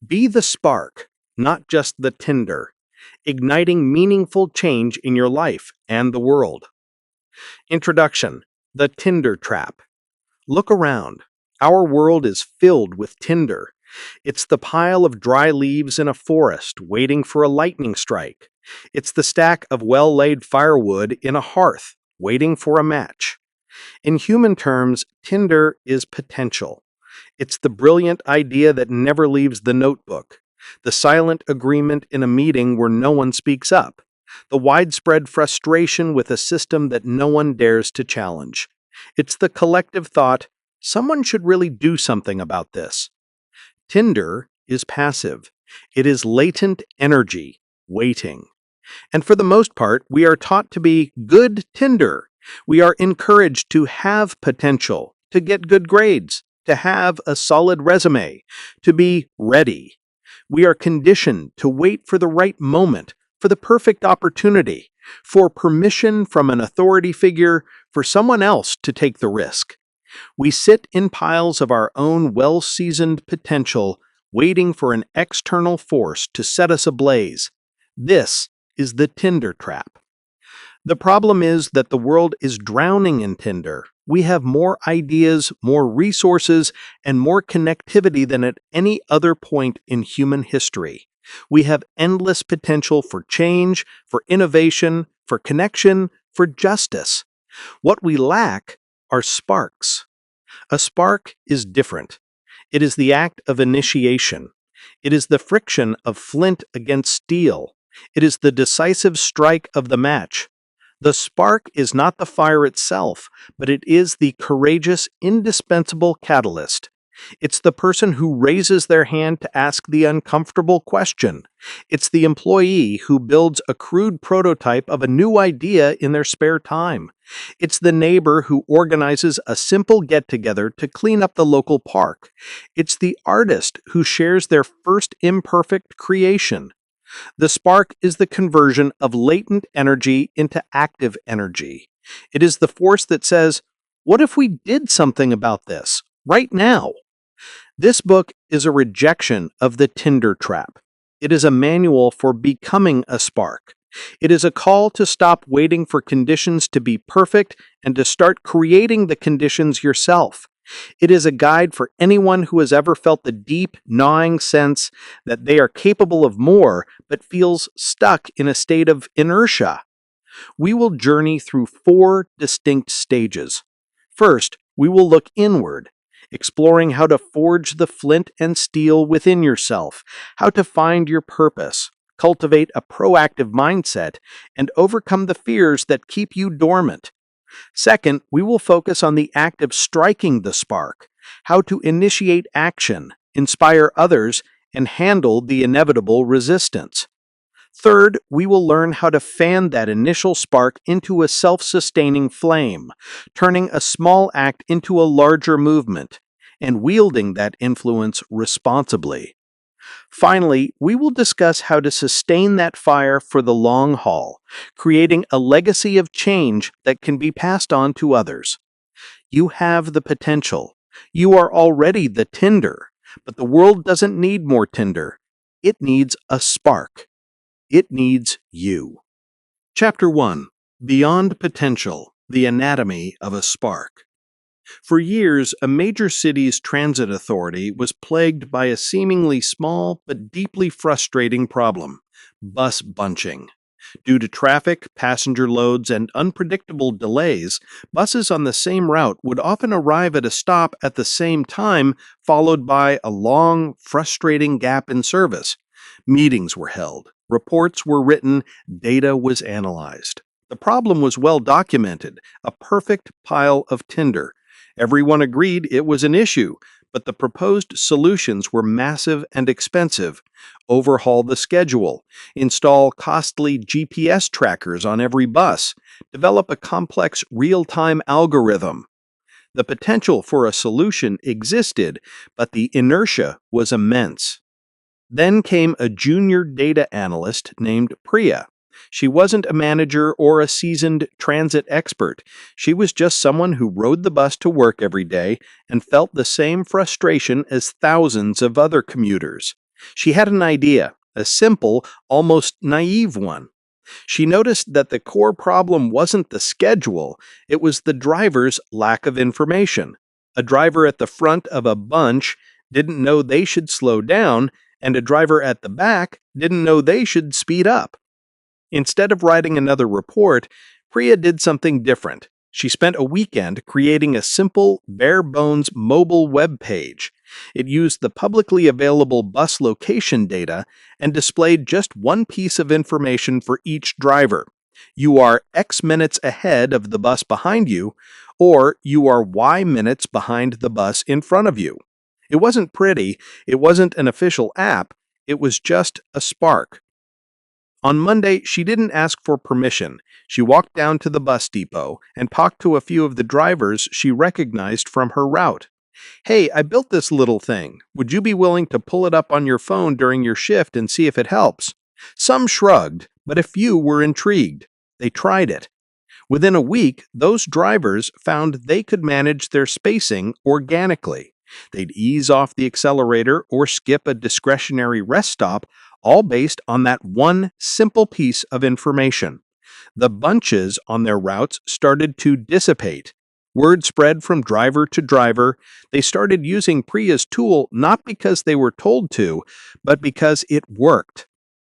Be the spark, not just the tinder, igniting meaningful change in your life and the world. Introduction: The Tinder Trap. Look around. Our world is filled with tinder. It's the pile of dry leaves in a forest waiting for a lightning strike. It's the stack of well-laid firewood in a hearth waiting for a match. In human terms, tinder is potential. It's the brilliant idea that never leaves the notebook, the silent agreement in a meeting where no one speaks up, the widespread frustration with a system that no one dares to challenge. It's the collective thought, someone should really do something about this. Tinder is passive. It is latent energy, waiting. And for the most part, we are taught to be good Tinder. We are encouraged to have potential, to get good grades, to have a solid resume, to be ready. We are conditioned to wait for the right moment, for the perfect opportunity, for permission from an authority figure, for someone else to take the risk. We sit in piles of our own well-seasoned potential, waiting for an external force to set us ablaze. This is the Tinder trap. The problem is that the world is drowning in Tinder. We have more ideas, more resources, and more connectivity than at any other point in human history. We have endless potential for change, for innovation, for connection, for justice. What we lack are sparks. A spark is different. It is the act of initiation. It is the friction of flint against steel. It is the decisive strike of the match. The spark is not the fire itself, but it is the courageous, indispensable catalyst. It's the person who raises their hand to ask the uncomfortable question. It's the employee who builds a crude prototype of a new idea in their spare time. It's the neighbor who organizes a simple get-together to clean up the local park. It's the artist who shares their first imperfect creation. The spark is the conversion of latent energy into active energy. It is the force that says, what if we did something about this, right now? This book is a rejection of the Tinder trap. It is a manual for becoming a spark. It is a call to stop waiting for conditions to be perfect and to start creating the conditions yourself. It is a guide for anyone who has ever felt the deep, gnawing sense that they are capable of more, but feels stuck in a state of inertia. We will journey through 4 distinct stages. First, we will look inward, exploring how to forge the flint and steel within yourself, how to find your purpose, cultivate a proactive mindset, and overcome the fears that keep you dormant. Second, we will focus on the act of striking the spark, how to initiate action, inspire others, and handle the inevitable resistance. Third, we will learn how to fan that initial spark into a self-sustaining flame, turning a small act into a larger movement, and wielding that influence responsibly. Finally, we will discuss how to sustain that fire for the long haul, creating a legacy of change that can be passed on to others. You have the potential. You are already the tinder, but the world doesn't need more tinder. It needs a spark. It needs you. Chapter 1: Beyond Potential, the Anatomy of a Spark. For years, a major city's transit authority was plagued by a seemingly small but deeply frustrating problem: bus bunching. Due to traffic, passenger loads, and unpredictable delays, buses on the same route would often arrive at a stop at the same time, followed by a long, frustrating gap in service. Meetings were held, reports were written, data was analyzed. The problem was well documented, a perfect pile of tinder. Everyone agreed it was an issue, but the proposed solutions were massive and expensive. Overhaul the schedule, install costly GPS trackers on every bus, develop a complex real-time algorithm. The potential for a solution existed, but the inertia was immense. Then came a junior data analyst named Priya. She wasn't a manager or a seasoned transit expert. She was just someone who rode the bus to work every day and felt the same frustration as thousands of other commuters. She had an idea, a simple, almost naive one. She noticed that the core problem wasn't the schedule, it was the driver's lack of information. A driver at the front of a bunch didn't know they should slow down, and a driver at the back didn't know they should speed up. Instead of writing another report, Priya did something different. She spent a weekend creating a simple, bare-bones mobile web page. It used the publicly available bus location data and displayed just one piece of information for each driver. You are X minutes ahead of the bus behind you, or you are Y minutes behind the bus in front of you. It wasn't pretty, it wasn't an official app, it was just a spark. On Monday, she didn't ask for permission. She walked down to the bus depot and talked to a few of the drivers she recognized from her route. "Hey, I built this little thing. Would you be willing to pull it up on your phone during your shift and see if it helps?" Some shrugged, but a few were intrigued. They tried it. Within a week, those drivers found they could manage their spacing organically. They'd ease off the accelerator or skip a discretionary rest stop, all based on that one simple piece of information. The bunches on their routes started to dissipate. Word spread from driver to driver. They started using Priya's tool not because they were told to, but because it worked.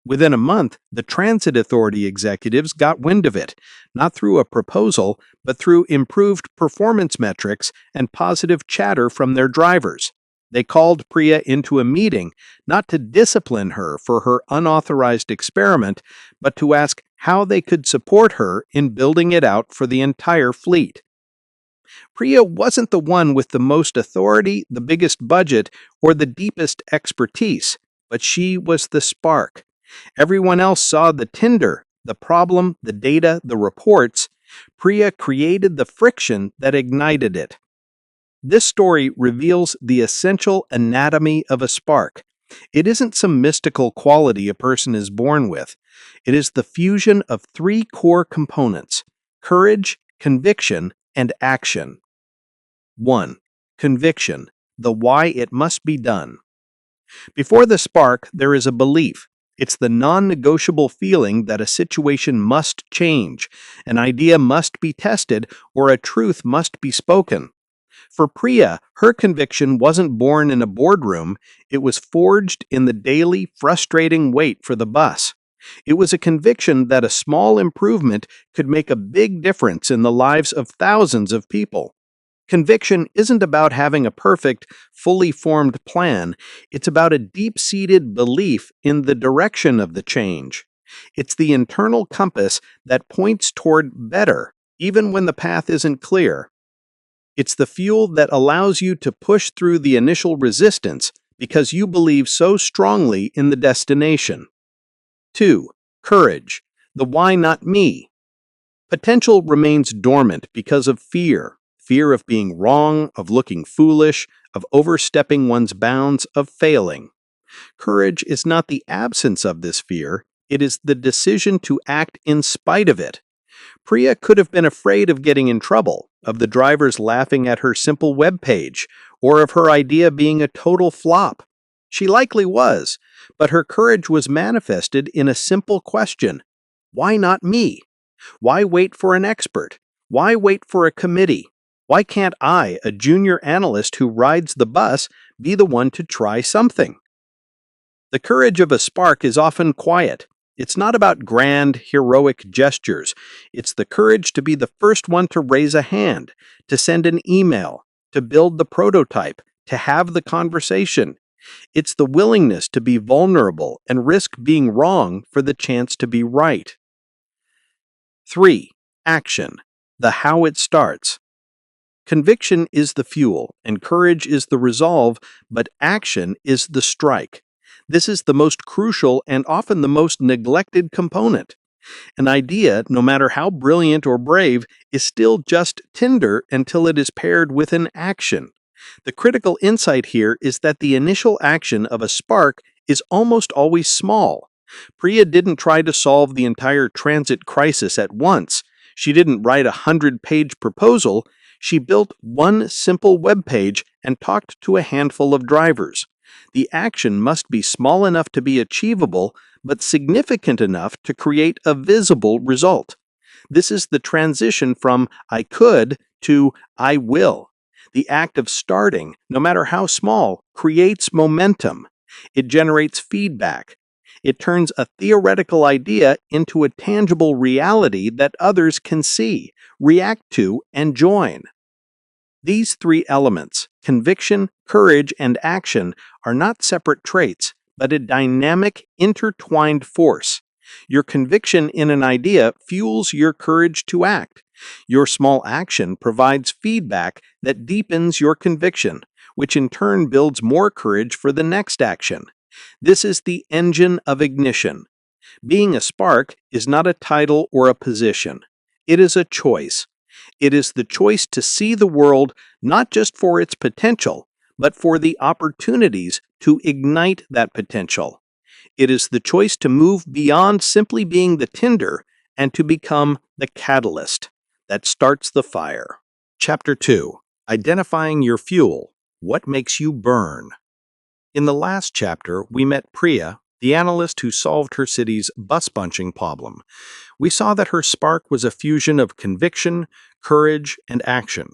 Within a month, the transit authority executives got wind of it, not through a proposal, but through improved performance metrics and positive chatter from their drivers. They called Priya into a meeting, not to discipline her for her unauthorized experiment, but to ask how they could support her in building it out for the entire fleet. Priya wasn't the one with the most authority, the biggest budget, or the deepest expertise, but she was the spark. Everyone else saw the tinder, the problem, the data, the reports. Priya created the friction that ignited it. This story reveals the essential anatomy of a spark. It isn't some mystical quality a person is born with. It is the fusion of three core components: courage, conviction, and action. 1. Conviction, the why it must be done. Before the spark, there is a belief. It's the non-negotiable feeling that a situation must change, an idea must be tested, or a truth must be spoken. For Priya, her conviction wasn't born in a boardroom, it was forged in the daily, frustrating wait for the bus. It was a conviction that a small improvement could make a big difference in the lives of thousands of people. Conviction isn't about having a perfect, fully formed plan. It's about a deep-seated belief in the direction of the change. It's the internal compass that points toward better, even when the path isn't clear. It's the fuel that allows you to push through the initial resistance because you believe so strongly in the destination. 2. Courage. The why not me? Potential remains dormant because of fear. Fear of being wrong, of looking foolish, of overstepping one's bounds, of failing. Courage is not the absence of this fear, it is the decision to act in spite of it. Priya could have been afraid of getting in trouble, of the drivers laughing at her simple web page, or of her idea being a total flop. She likely was, but her courage was manifested in a simple question: why not me? Why wait for an expert? Why wait for a committee? Why can't I, a junior analyst who rides the bus, be the one to try something? The courage of a spark is often quiet. It's not about grand, heroic gestures. It's the courage to be the first one to raise a hand, to send an email, to build the prototype, to have the conversation. It's the willingness to be vulnerable and risk being wrong for the chance to be right. 3. Action. The how it starts. Conviction is the fuel, and courage is the resolve, but action is the strike. This is the most crucial and often the most neglected component. An idea, no matter how brilliant or brave, is still just tinder until it is paired with an action. The critical insight here is that the initial action of a spark is almost always small. Priya didn't try to solve the entire transit crisis at once. She didn't write a 100-page proposal. She built one simple web page and talked to a handful of drivers. The action must be small enough to be achievable, but significant enough to create a visible result. This is the transition from I could to I will. The act of starting, no matter how small, creates momentum. It generates feedback. It turns a theoretical idea into a tangible reality that others can see, react to, and join. These three elements, conviction, courage, and action, are not separate traits, but a dynamic, intertwined force. Your conviction in an idea fuels your courage to act. Your small action provides feedback that deepens your conviction, which in turn builds more courage for the next action. This is the engine of ignition. Being a spark is not a title or a position. It is a choice. It is the choice to see the world not just for its potential, but for the opportunities to ignite that potential. It is the choice to move beyond simply being the tinder and to become the catalyst that starts the fire. Chapter 2. Identifying your fuel. What makes you burn? In the last chapter, we met Priya, the analyst who solved her city's bus bunching problem. We saw that her spark was a fusion of conviction, courage, and action.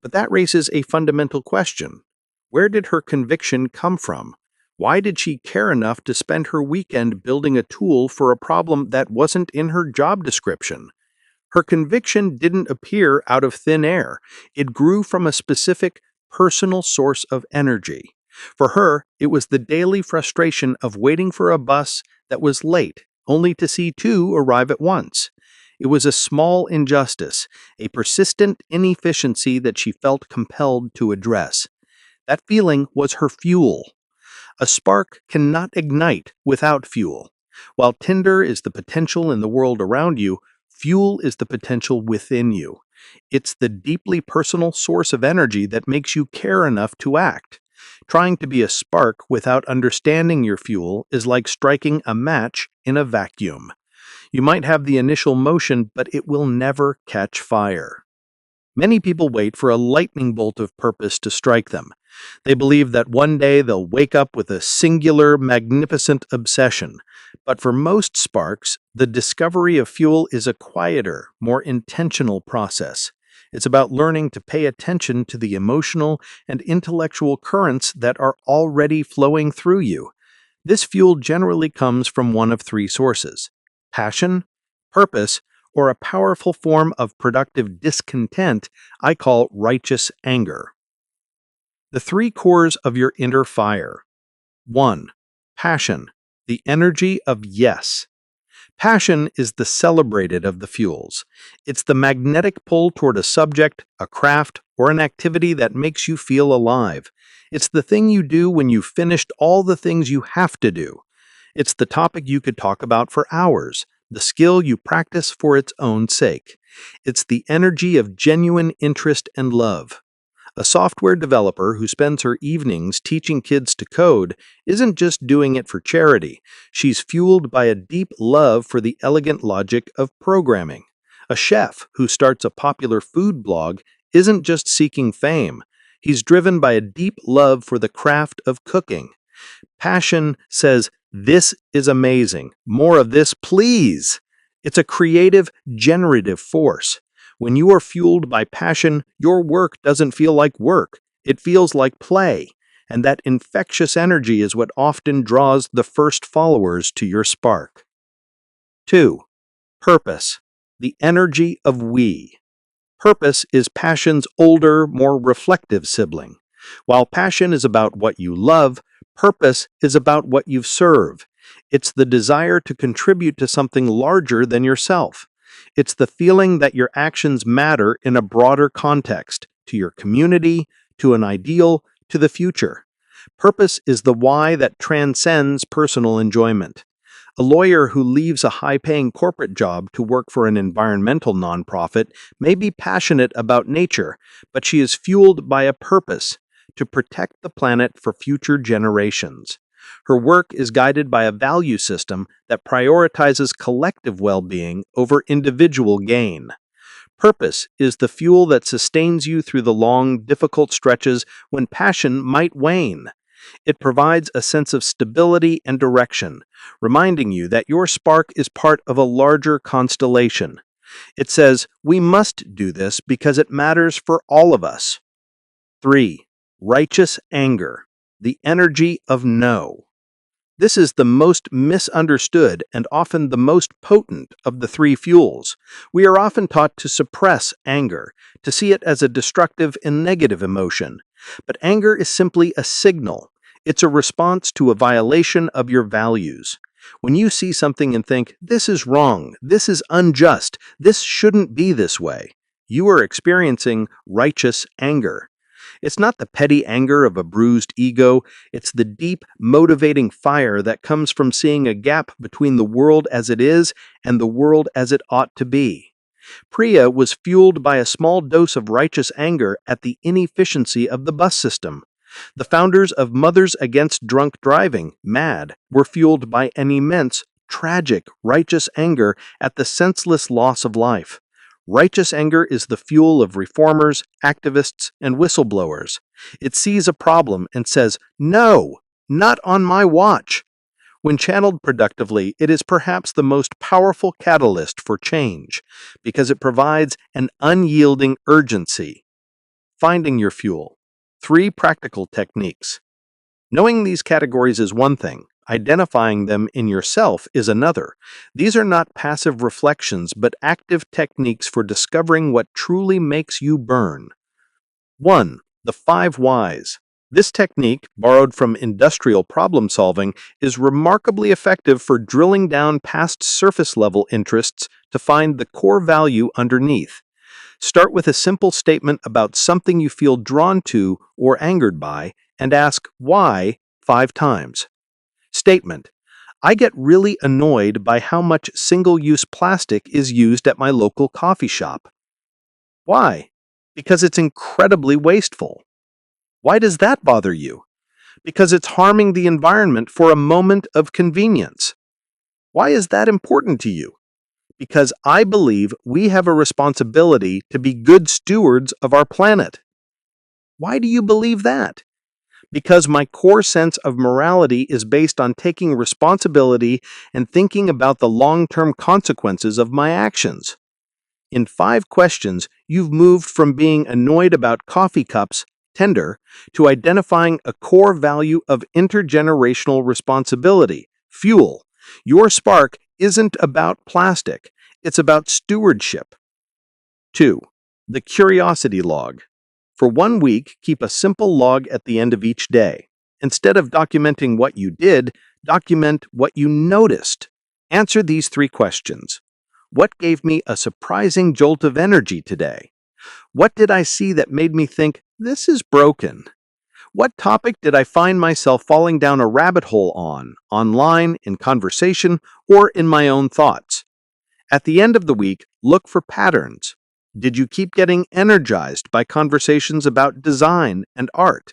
But that raises a fundamental question. Where did her conviction come from? Why did she care enough to spend her weekend building a tool for a problem that wasn't in her job description? Her conviction didn't appear out of thin air. It grew from a specific, personal source of energy. For her, it was the daily frustration of waiting for a bus that was late, only to see two arrive at once. It was a small injustice, a persistent inefficiency that she felt compelled to address. That feeling was her fuel. A spark cannot ignite without fuel. While tinder is the potential in the world around you, fuel is the potential within you. It's the deeply personal source of energy that makes you care enough to act. Trying to be a spark without understanding your fuel is like striking a match in a vacuum. You might have the initial motion, but it will never catch fire. Many people wait for a lightning bolt of purpose to strike them. They believe that one day they'll wake up with a singular, magnificent obsession. But for most sparks, the discovery of fuel is a quieter, more intentional process. It's about learning to pay attention to the emotional and intellectual currents that are already flowing through you. This fuel generally comes from one of three sources: passion, purpose, or a powerful form of productive discontent I call righteous anger. The three cores of your inner fire. 1. Passion, the energy of yes. Passion is the celebrated of the fuels. It's the magnetic pull toward a subject, a craft, or an activity that makes you feel alive. It's the thing you do when you've finished all the things you have to do. It's the topic you could talk about for hours, the skill you practice for its own sake. It's the energy of genuine interest and love. A software developer who spends her evenings teaching kids to code isn't just doing it for charity. She's fueled by a deep love for the elegant logic of programming. A chef who starts a popular food blog isn't just seeking fame. He's driven by a deep love for the craft of cooking. Passion says, "This is amazing. More of this, please." It's a creative, generative force. When you are fueled by passion, your work doesn't feel like work. It feels like play. And that infectious energy is what often draws the first followers to your spark. 2. Purpose, the energy of we. Purpose is passion's older, more reflective sibling. While passion is about what you love, purpose is about what you serve. It's the desire to contribute to something larger than yourself. It's the feeling that your actions matter in a broader context, to your community, to an ideal, to the future. Purpose is the why that transcends personal enjoyment. A lawyer who leaves a high-paying corporate job to work for an environmental nonprofit may be passionate about nature, but she is fueled by a purpose: to protect the planet for future generations. Her work is guided by a value system that prioritizes collective well-being over individual gain. Purpose is the fuel that sustains you through the long, difficult stretches when passion might wane. It provides a sense of stability and direction, reminding you that your spark is part of a larger constellation. It says, we must do this because it matters for all of us. 3. Righteous anger, the energy of no. This is the most misunderstood and often the most potent of the three fuels. We are often taught to suppress anger, to see it as a destructive and negative emotion. But anger is simply a signal. It's a response to a violation of your values. When you see something and think, this is wrong, this is unjust, this shouldn't be this way, you are experiencing righteous anger. It's not the petty anger of a bruised ego, it's the deep, motivating fire that comes from seeing a gap between the world as it is and the world as it ought to be. Priya was fueled by a small dose of righteous anger at the inefficiency of the bus system. The founders of Mothers Against Drunk Driving, MAD, were fueled by an immense, tragic, righteous anger at the senseless loss of life. Righteous anger is the fuel of reformers, activists, and whistleblowers. It sees a problem and says, no, not on my watch. When channeled productively, it is perhaps the most powerful catalyst for change because it provides an unyielding urgency. Finding your fuel. 3 practical techniques. Knowing these categories is one thing. Identifying them in yourself is another. These are not passive reflections, but active techniques for discovering what truly makes you burn. 1. The 5 whys. This technique, borrowed from industrial problem solving, is remarkably effective for drilling down past surface-level interests to find the core value underneath. Start with a simple statement about something you feel drawn to or angered by, and ask why 5 times. Statement: I get really annoyed by how much single-use plastic is used at my local coffee shop. Why? Because it's incredibly wasteful. Why does that bother you? Because it's harming the environment for a moment of convenience. Why is that important to you? Because I believe we have a responsibility to be good stewards of our planet. Why do you believe that? Because my core sense of morality is based on taking responsibility and thinking about the long-term consequences of my actions. In 5 questions, you've moved from being annoyed about coffee cups, tender, to identifying a core value of intergenerational responsibility, fuel. Your spark isn't about plastic, it's about stewardship. 2. The curiosity log. For 1 week, keep a simple log at the end of each day. Instead of documenting what you did, document what you noticed. Answer these 3 questions. What gave me a surprising jolt of energy today? What did I see that made me think, this is broken? What topic did I find myself falling down a rabbit hole on, online, in conversation, or in my own thoughts? At the end of the week, look for patterns. Did you keep getting energized by conversations about design and art?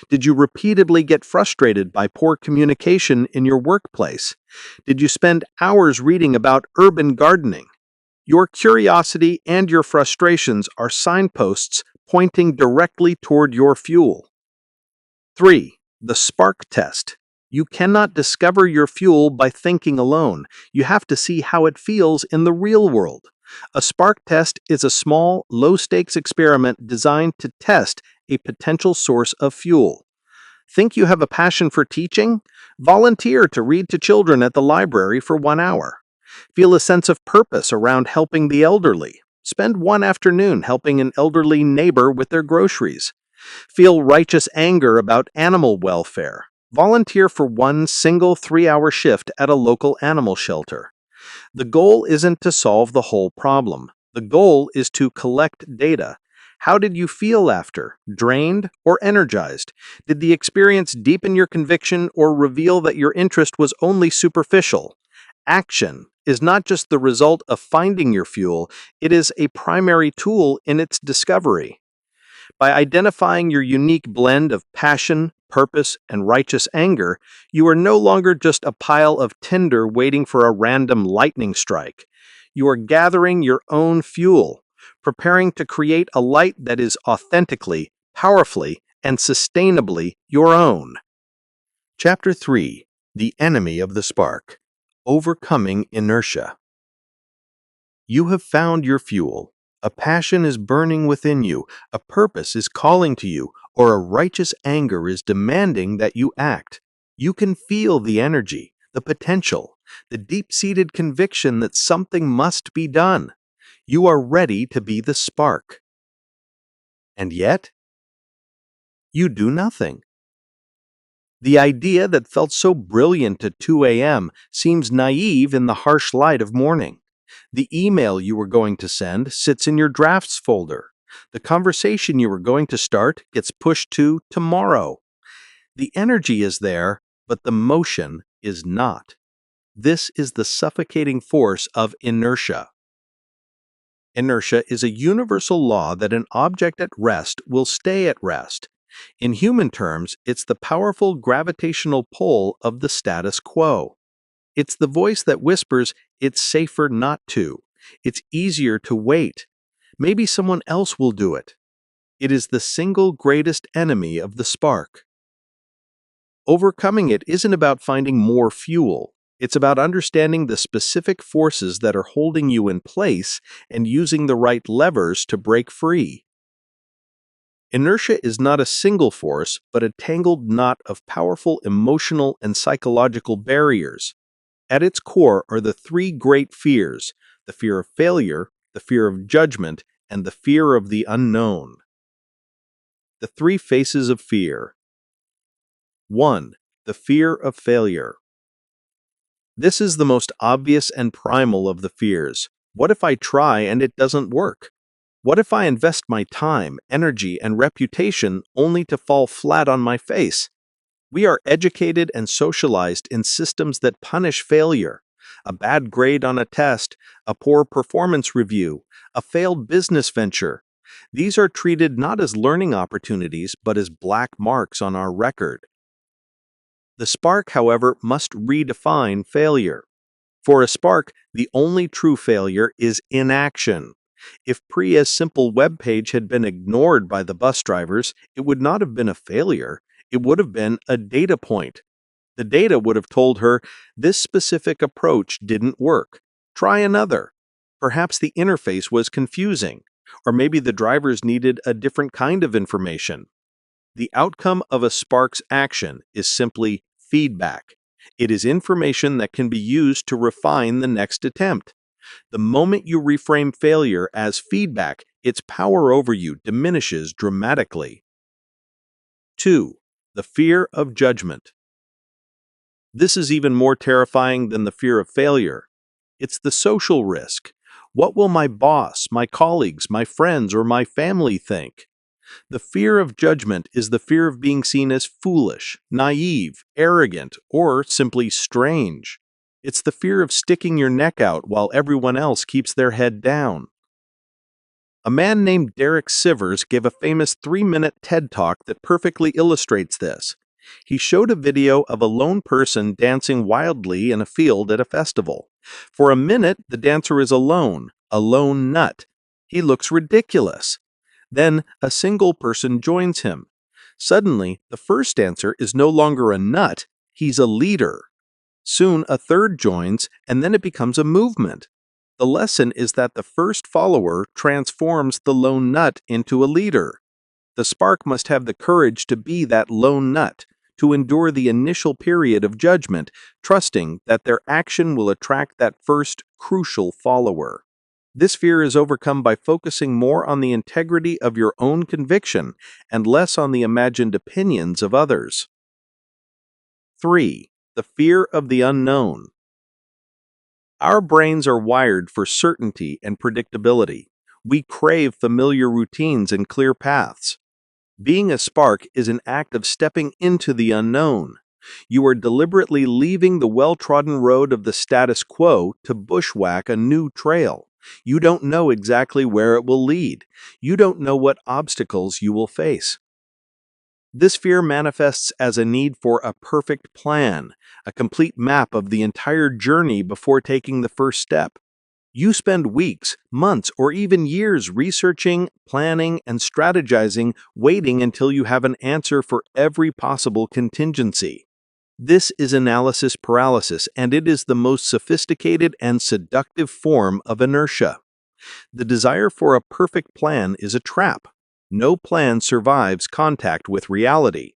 Did you repeatedly get frustrated by poor communication in your workplace? Did you spend hours reading about urban gardening? Your curiosity and your frustrations are signposts pointing directly toward your fuel. 3. The spark test. You cannot discover your fuel by thinking alone. You have to see how it feels in the real world. A spark test is a small, low-stakes experiment designed to test a potential source of fuel. Think you have a passion for teaching? Volunteer to read to children at the library for 1 hour. Feel a sense of purpose around helping the elderly? Spend 1 afternoon helping an elderly neighbor with their groceries. Feel righteous anger about animal welfare? Volunteer for 1 single 3-hour shift at a local animal shelter. The goal isn't to solve the whole problem. The goal is to collect data. How did you feel after? Drained or energized? Did the experience deepen your conviction or reveal that your interest was only superficial? Action is not just the result of finding your fuel, it is a primary tool in its discovery. By identifying your unique blend of passion, purpose, and righteous anger, you are no longer just a pile of tinder waiting for a random lightning strike. You are gathering your own fuel, preparing to create a light that is authentically, powerfully, and sustainably your own. Chapter 3: The Enemy of the Spark. Overcoming Inertia. You have found your fuel. A passion is burning within you, a purpose is calling to you, or a righteous anger is demanding that you act. You can feel the energy, the potential, the deep-seated conviction that something must be done. You are ready to be the spark. And yet, you do nothing. The idea that felt so brilliant at 2 a.m. seems naive in the harsh light of morning. The email you were going to send sits in your drafts folder. The conversation you were going to start gets pushed to tomorrow. The energy is there, but the motion is not. This is the suffocating force of inertia. Inertia is a universal law that an object at rest will stay at rest. In human terms, it's the powerful gravitational pull of the status quo. It's the voice that whispers, "It's safer not to. It's easier to wait. Maybe someone else will do it." It is the single greatest enemy of the spark. Overcoming it isn't about finding more fuel. It's about understanding the specific forces that are holding you in place and using the right levers to break free. Inertia is not a single force, but a tangled knot of powerful emotional and psychological barriers. At its core are the three great fears: the fear of failure, the fear of judgment, and the fear of the unknown. The three faces of fear. 1. The fear of failure. This is the most obvious and primal of the fears. What if I try and it doesn't work? What if I invest my time, energy, and reputation only to fall flat on my face? We are educated and socialized in systems that punish failure. A bad grade on a test, a poor performance review, a failed business venture. These are treated not as learning opportunities, but as black marks on our record. The spark, however, must redefine failure. For a spark, the only true failure is inaction. If Priya's simple web page had been ignored by the bus drivers, it would not have been a failure. It would have been a data point. The data would have told her, this specific approach didn't work. Try another. Perhaps the interface was confusing, or maybe the drivers needed a different kind of information. The outcome of a spark's action is simply feedback. It is information that can be used to refine the next attempt. The moment you reframe failure as feedback, its power over you diminishes dramatically. 2. The fear of judgment. This is even more terrifying than the fear of failure. It's the social risk. What will my boss, my colleagues, my friends, or my family think? The fear of judgment is the fear of being seen as foolish, naive, arrogant, or simply strange. It's the fear of sticking your neck out while everyone else keeps their head down. A man named Derek Sivers gave a famous 3-minute TED Talk that perfectly illustrates this. He showed a video of a lone person dancing wildly in a field at a festival. For a minute, the dancer is alone, a lone nut. He looks ridiculous. Then a single person joins him. Suddenly, the first dancer is no longer a nut, he's a leader. Soon a third joins, and then it becomes a movement. The lesson is that the first follower transforms the lone nut into a leader. The spark must have the courage to be that lone nut, to endure the initial period of judgment, trusting that their action will attract that first crucial follower. This fear is overcome by focusing more on the integrity of your own conviction and less on the imagined opinions of others. 3. The fear of the unknown. Our brains are wired for certainty and predictability. We crave familiar routines and clear paths. Being a spark is an act of stepping into the unknown. You are deliberately leaving the well-trodden road of the status quo to bushwhack a new trail. You don't know exactly where it will lead. You don't know what obstacles you will face. This fear manifests as a need for a perfect plan, a complete map of the entire journey before taking the first step. You spend weeks, months, or even years researching, planning, and strategizing, waiting until you have an answer for every possible contingency. This is analysis paralysis, and it is the most sophisticated and seductive form of inertia. The desire for a perfect plan is a trap. No plan survives contact with reality.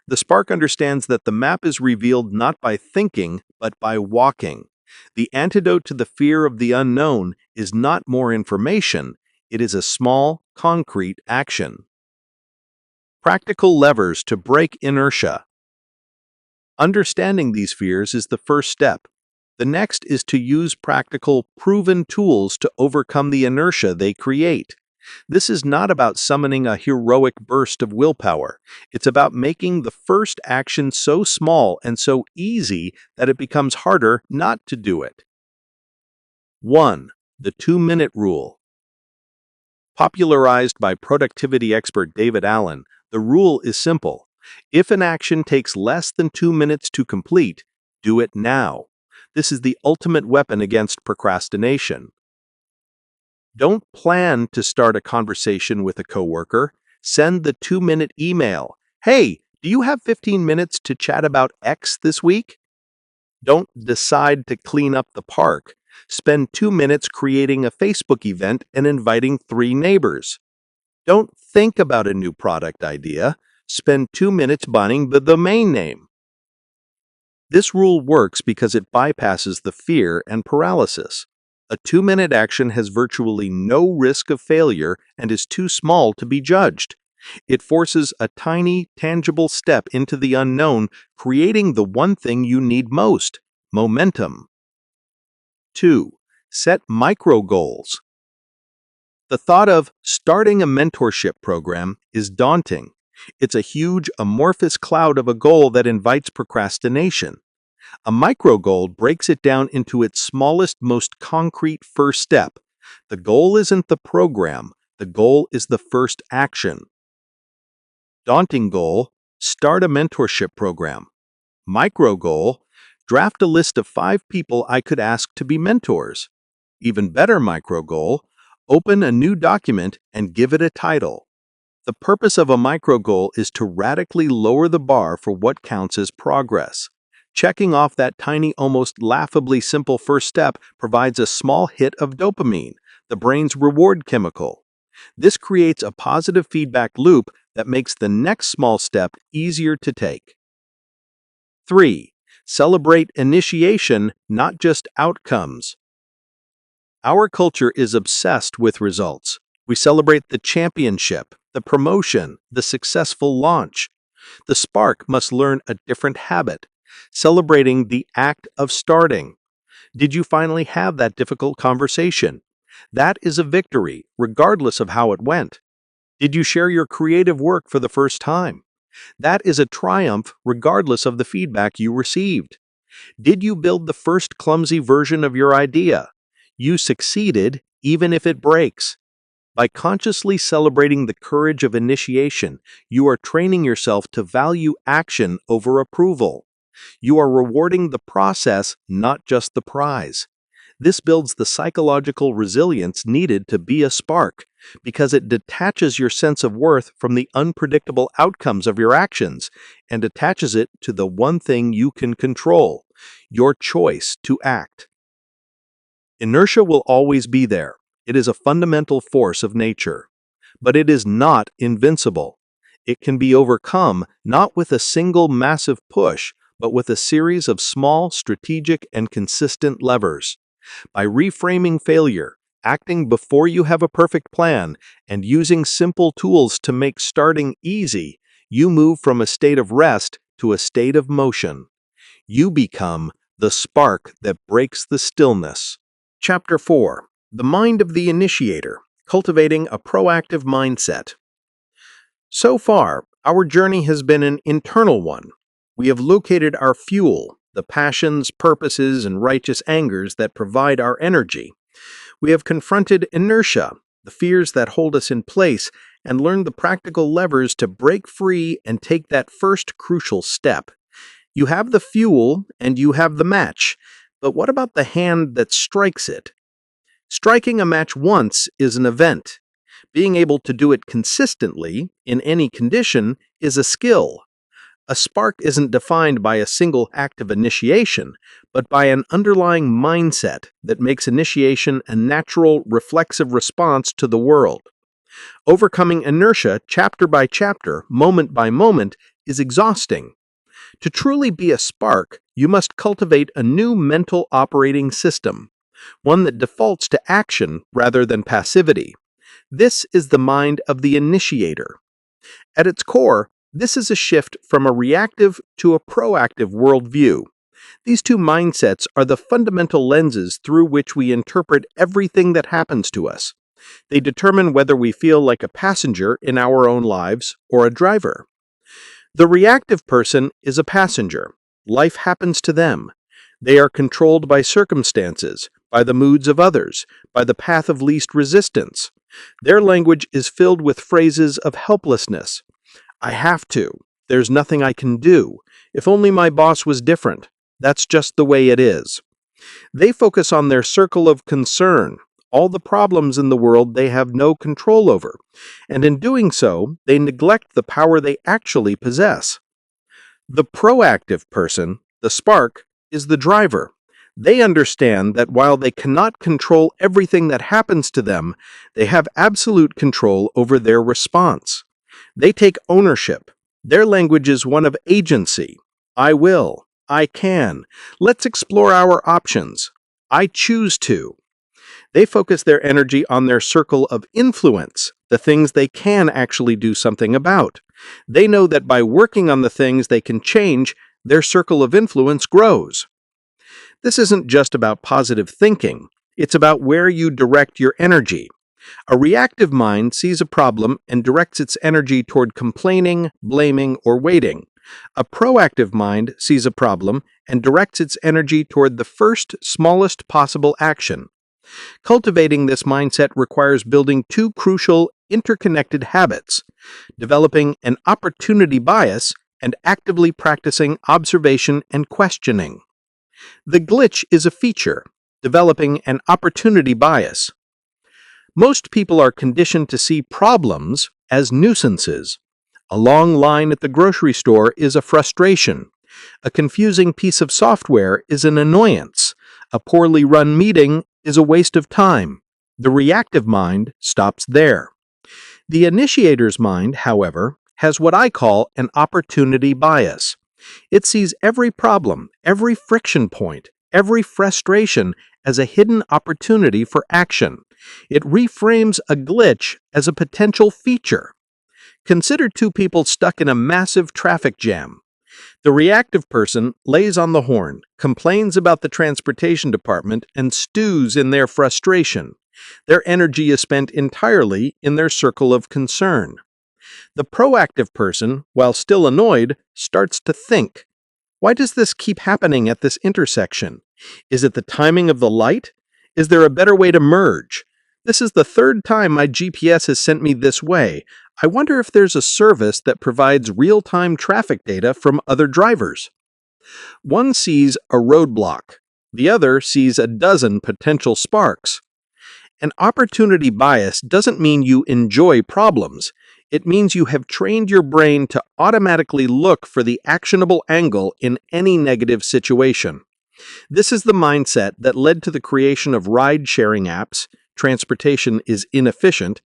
The spark understands that the map is revealed not by thinking, but by walking. The antidote to the fear of the unknown is not more information, it is a small, concrete action. Practical levers to break inertia. Understanding these fears is the first step. The next is to use practical, proven tools to overcome the inertia they create. This is not about summoning a heroic burst of willpower. It's about making the first action so small and so easy that it becomes harder not to do it. 1. The 2-minute rule. Popularized by productivity expert David Allen, the rule is simple. If an action takes less than 2 minutes to complete, do it now. This is the ultimate weapon against procrastination. Don't plan to start a conversation with a coworker. Send the 2-minute email. Hey, do you have 15 minutes to chat about X this week? Don't decide to clean up the park. Spend 2 minutes creating a Facebook event and inviting 3 neighbors. Don't think about a new product idea. Spend 2 minutes buying the domain name. This rule works because it bypasses the fear and paralysis. A 2-minute action has virtually no risk of failure and is too small to be judged. It forces a tiny, tangible step into the unknown, creating the one thing you need most: momentum. 2. Set micro goals. The thought of starting a mentorship program is daunting. It's a huge, amorphous cloud of a goal that invites procrastination. A micro goal breaks it down into its smallest, most concrete first step. The goal isn't the program, the goal is the first action. Daunting goal: start a mentorship program. Micro goal: draft a list of 5 people I could ask to be mentors. Even better micro goal: open a new document and give it a title. The purpose of a micro goal is to radically lower the bar for what counts as progress. Checking off that tiny, almost laughably simple first step provides a small hit of dopamine, the brain's reward chemical. This creates a positive feedback loop that makes the next small step easier to take. 3. Celebrate initiation, not just outcomes. Our culture is obsessed with results. We celebrate the championship, the promotion, the successful launch. The spark must learn a different habit, celebrating the act of starting. Did you finally have that difficult conversation? That is a victory, regardless of how it went. Did you share your creative work for the first time? That is a triumph, regardless of the feedback you received. Did you build the first clumsy version of your idea? You succeeded, even if it breaks. By consciously celebrating the courage of initiation, you are training yourself to value action over approval. You are rewarding the process, not just the prize. This builds the psychological resilience needed to be a spark, because it detaches your sense of worth from the unpredictable outcomes of your actions and attaches it to the one thing you can control: your choice to act. Inertia will always be there. It is a fundamental force of nature. But it is not invincible. It can be overcome not with a single massive push, but with a series of small, strategic, and consistent levers. By reframing failure, acting before you have a perfect plan, and using simple tools to make starting easy, you move from a state of rest to a state of motion. You become the spark that breaks the stillness. Chapter 4. The Mind of the Initiator, Cultivating a Proactive Mindset. So far, our journey has been an internal one. We have located our fuel, the passions, purposes, and righteous angers that provide our energy. We have confronted inertia, the fears that hold us in place, and learned the practical levers to break free and take that first crucial step. You have the fuel and you have the match, but what about the hand that strikes it? Striking a match once is an event. Being able to do it consistently, in any condition, is a skill. A spark isn't defined by a single act of initiation, but by an underlying mindset that makes initiation a natural, reflexive response to the world. Overcoming inertia chapter by chapter, moment by moment, is exhausting. To truly be a spark, you must cultivate a new mental operating system, one that defaults to action rather than passivity. This is the mind of the initiator. At its core, this is a shift from a reactive to a proactive worldview. These two mindsets are the fundamental lenses through which we interpret everything that happens to us. They determine whether we feel like a passenger in our own lives or a driver. The reactive person is a passenger. Life happens to them. They are controlled by circumstances, by the moods of others, by the path of least resistance. Their language is filled with phrases of helplessness. I have to. There's nothing I can do. If only my boss was different. That's just the way it is. They focus on their circle of concern, all the problems in the world they have no control over, and in doing so, they neglect the power they actually possess. The proactive person, the spark, is the driver. They understand that while they cannot control everything that happens to them, they have absolute control over their response. They take ownership. Their language is one of agency. I will. I can. Let's explore our options. I choose to. They focus their energy on their circle of influence, the things they can actually do something about. They know that by working on the things they can change, their circle of influence grows. This isn't just about positive thinking. It's about where you direct your energy. A reactive mind sees a problem and directs its energy toward complaining, blaming, or waiting. A proactive mind sees a problem and directs its energy toward the first, smallest possible action. Cultivating this mindset requires building two crucial, interconnected habits: developing an opportunity bias and actively practicing observation and questioning. The glitch is a feature, developing an opportunity bias. Most people are conditioned to see problems as nuisances. A long line at the grocery store is a frustration. A confusing piece of software is an annoyance. A poorly run meeting is a waste of time. The reactive mind stops there. The initiator's mind, however, has what I call an opportunity bias. It sees every problem, every friction point, every frustration as a hidden opportunity for action. It reframes a glitch as a potential feature. Consider two people stuck in a massive traffic jam. The reactive person lays on the horn, complains about the transportation department, and stews in their frustration. Their energy is spent entirely in their circle of concern. The proactive person, while still annoyed, starts to think. Why does this keep happening at this intersection? Is it the timing of the light? Is there a better way to merge? This is the third time my GPS has sent me this way. I wonder if there's a service that provides real-time traffic data from other drivers. One sees a roadblock. The other sees a dozen potential sparks. An opportunity bias doesn't mean you enjoy problems. It means you have trained your brain to automatically look for the actionable angle in any negative situation. This is the mindset that led to the creation of ride-sharing apps, transportation is inefficient,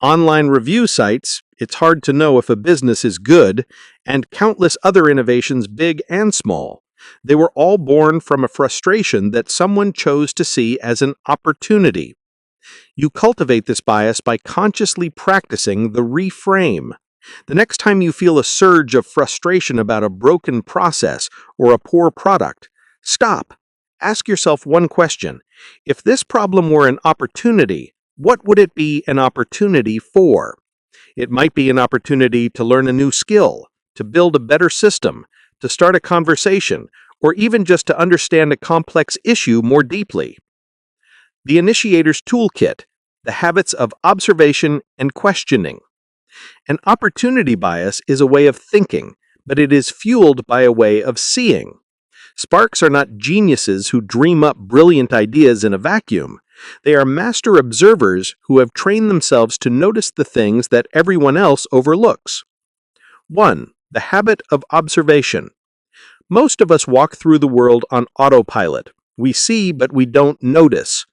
online review sites, it's hard to know if a business is good, and countless other innovations, big and small. They were all born from a frustration that someone chose to see as an opportunity. You cultivate this bias by consciously practicing the reframe. The next time you feel a surge of frustration about a broken process or a poor product, stop. Ask yourself one question. If this problem were an opportunity, what would it be an opportunity for? It might be an opportunity to learn a new skill, to build a better system, to start a conversation, or even just to understand a complex issue more deeply. The Initiator's Toolkit, the habits of observation and questioning. An opportunity bias is a way of thinking, but it is fueled by a way of seeing. Sparks are not geniuses who dream up brilliant ideas in a vacuum. They are master observers who have trained themselves to notice the things that everyone else overlooks. 1. The habit of observation. Most of us walk through the world on autopilot. We see, but we don't notice.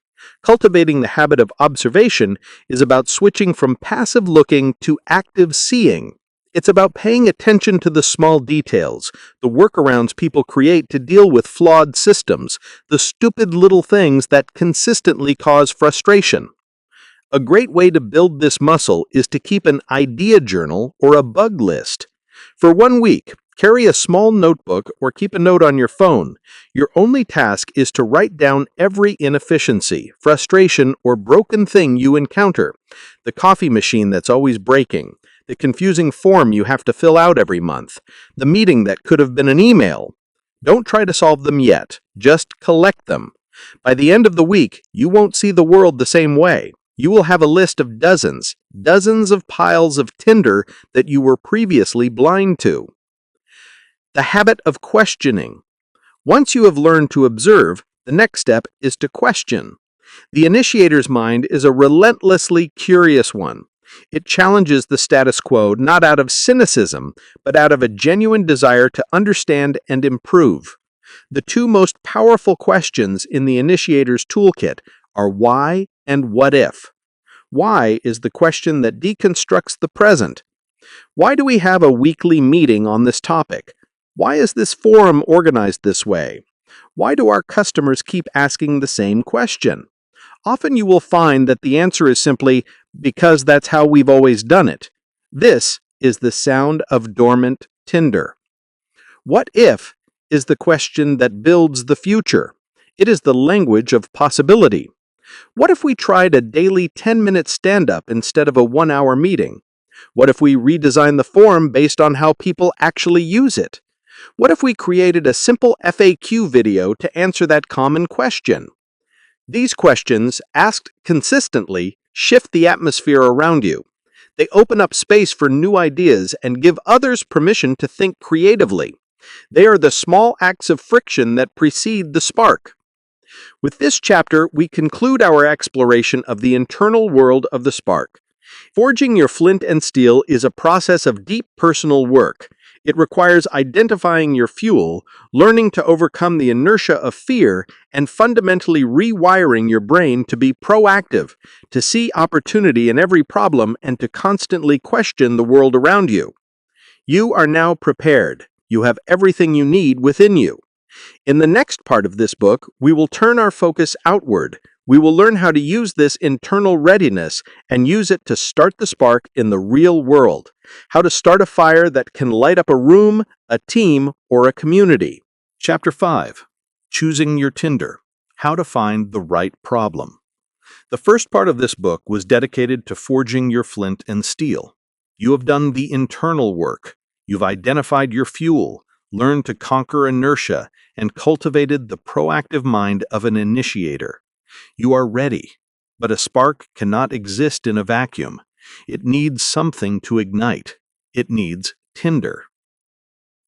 Cultivating the habit of observation is about switching from passive looking to active seeing. It's about paying attention to the small details, the workarounds people create to deal with flawed systems, the stupid little things that consistently cause frustration. A great way to build this muscle is to keep an idea journal or a bug list. For 1 week, carry a small notebook or keep a note on your phone. Your only task is to write down every inefficiency, frustration, or broken thing you encounter. The coffee machine that's always breaking, the confusing form you have to fill out every month, the meeting that could have been an email. Don't try to solve them yet, just collect them. By the end of the week, you won't see the world the same way. You will have a list of dozens of piles of tinder that you were previously blind to. The habit of questioning. Once you have learned to observe, the next step is to question. The initiator's mind is a relentlessly curious one. It challenges the status quo not out of cynicism, but out of a genuine desire to understand and improve. The two most powerful questions in the initiator's toolkit are why and what if. Why is the question that deconstructs the present. Why do we have a weekly meeting on this topic? Why is this forum organized this way? Why do our customers keep asking the same question? Often you will find that the answer is simply because that's how we've always done it. This is the sound of dormant tinder. What if is the question that builds the future. It is the language of possibility. What if we tried a daily 10-minute stand-up instead of a 1-hour meeting? What if we redesigned the forum based on how people actually use it? What if we created a simple FAQ video to answer that common question? These questions, asked consistently, shift the atmosphere around you. They open up space for new ideas and give others permission to think creatively. They are the small acts of friction that precede the spark. With this chapter, we conclude our exploration of the internal world of the spark. Forging your flint and steel is a process of deep personal work. It requires identifying your fuel, learning to overcome the inertia of fear, and fundamentally rewiring your brain to be proactive, to see opportunity in every problem, and to constantly question the world around you. You are now prepared. You have everything you need within you. In the next part of this book, we will turn our focus outward. We will learn how to use this internal readiness and use it to start the spark in the real world. How to start a fire that can light up a room, a team, or a community. Chapter 5. Choosing Your Tinder. How to Find the Right Problem. The first part of this book was dedicated to forging your flint and steel. You have done the internal work. You've identified your fuel, learned to conquer inertia, and cultivated the proactive mind of an initiator. You are ready, but a spark cannot exist in a vacuum. It needs something to ignite. It needs tinder.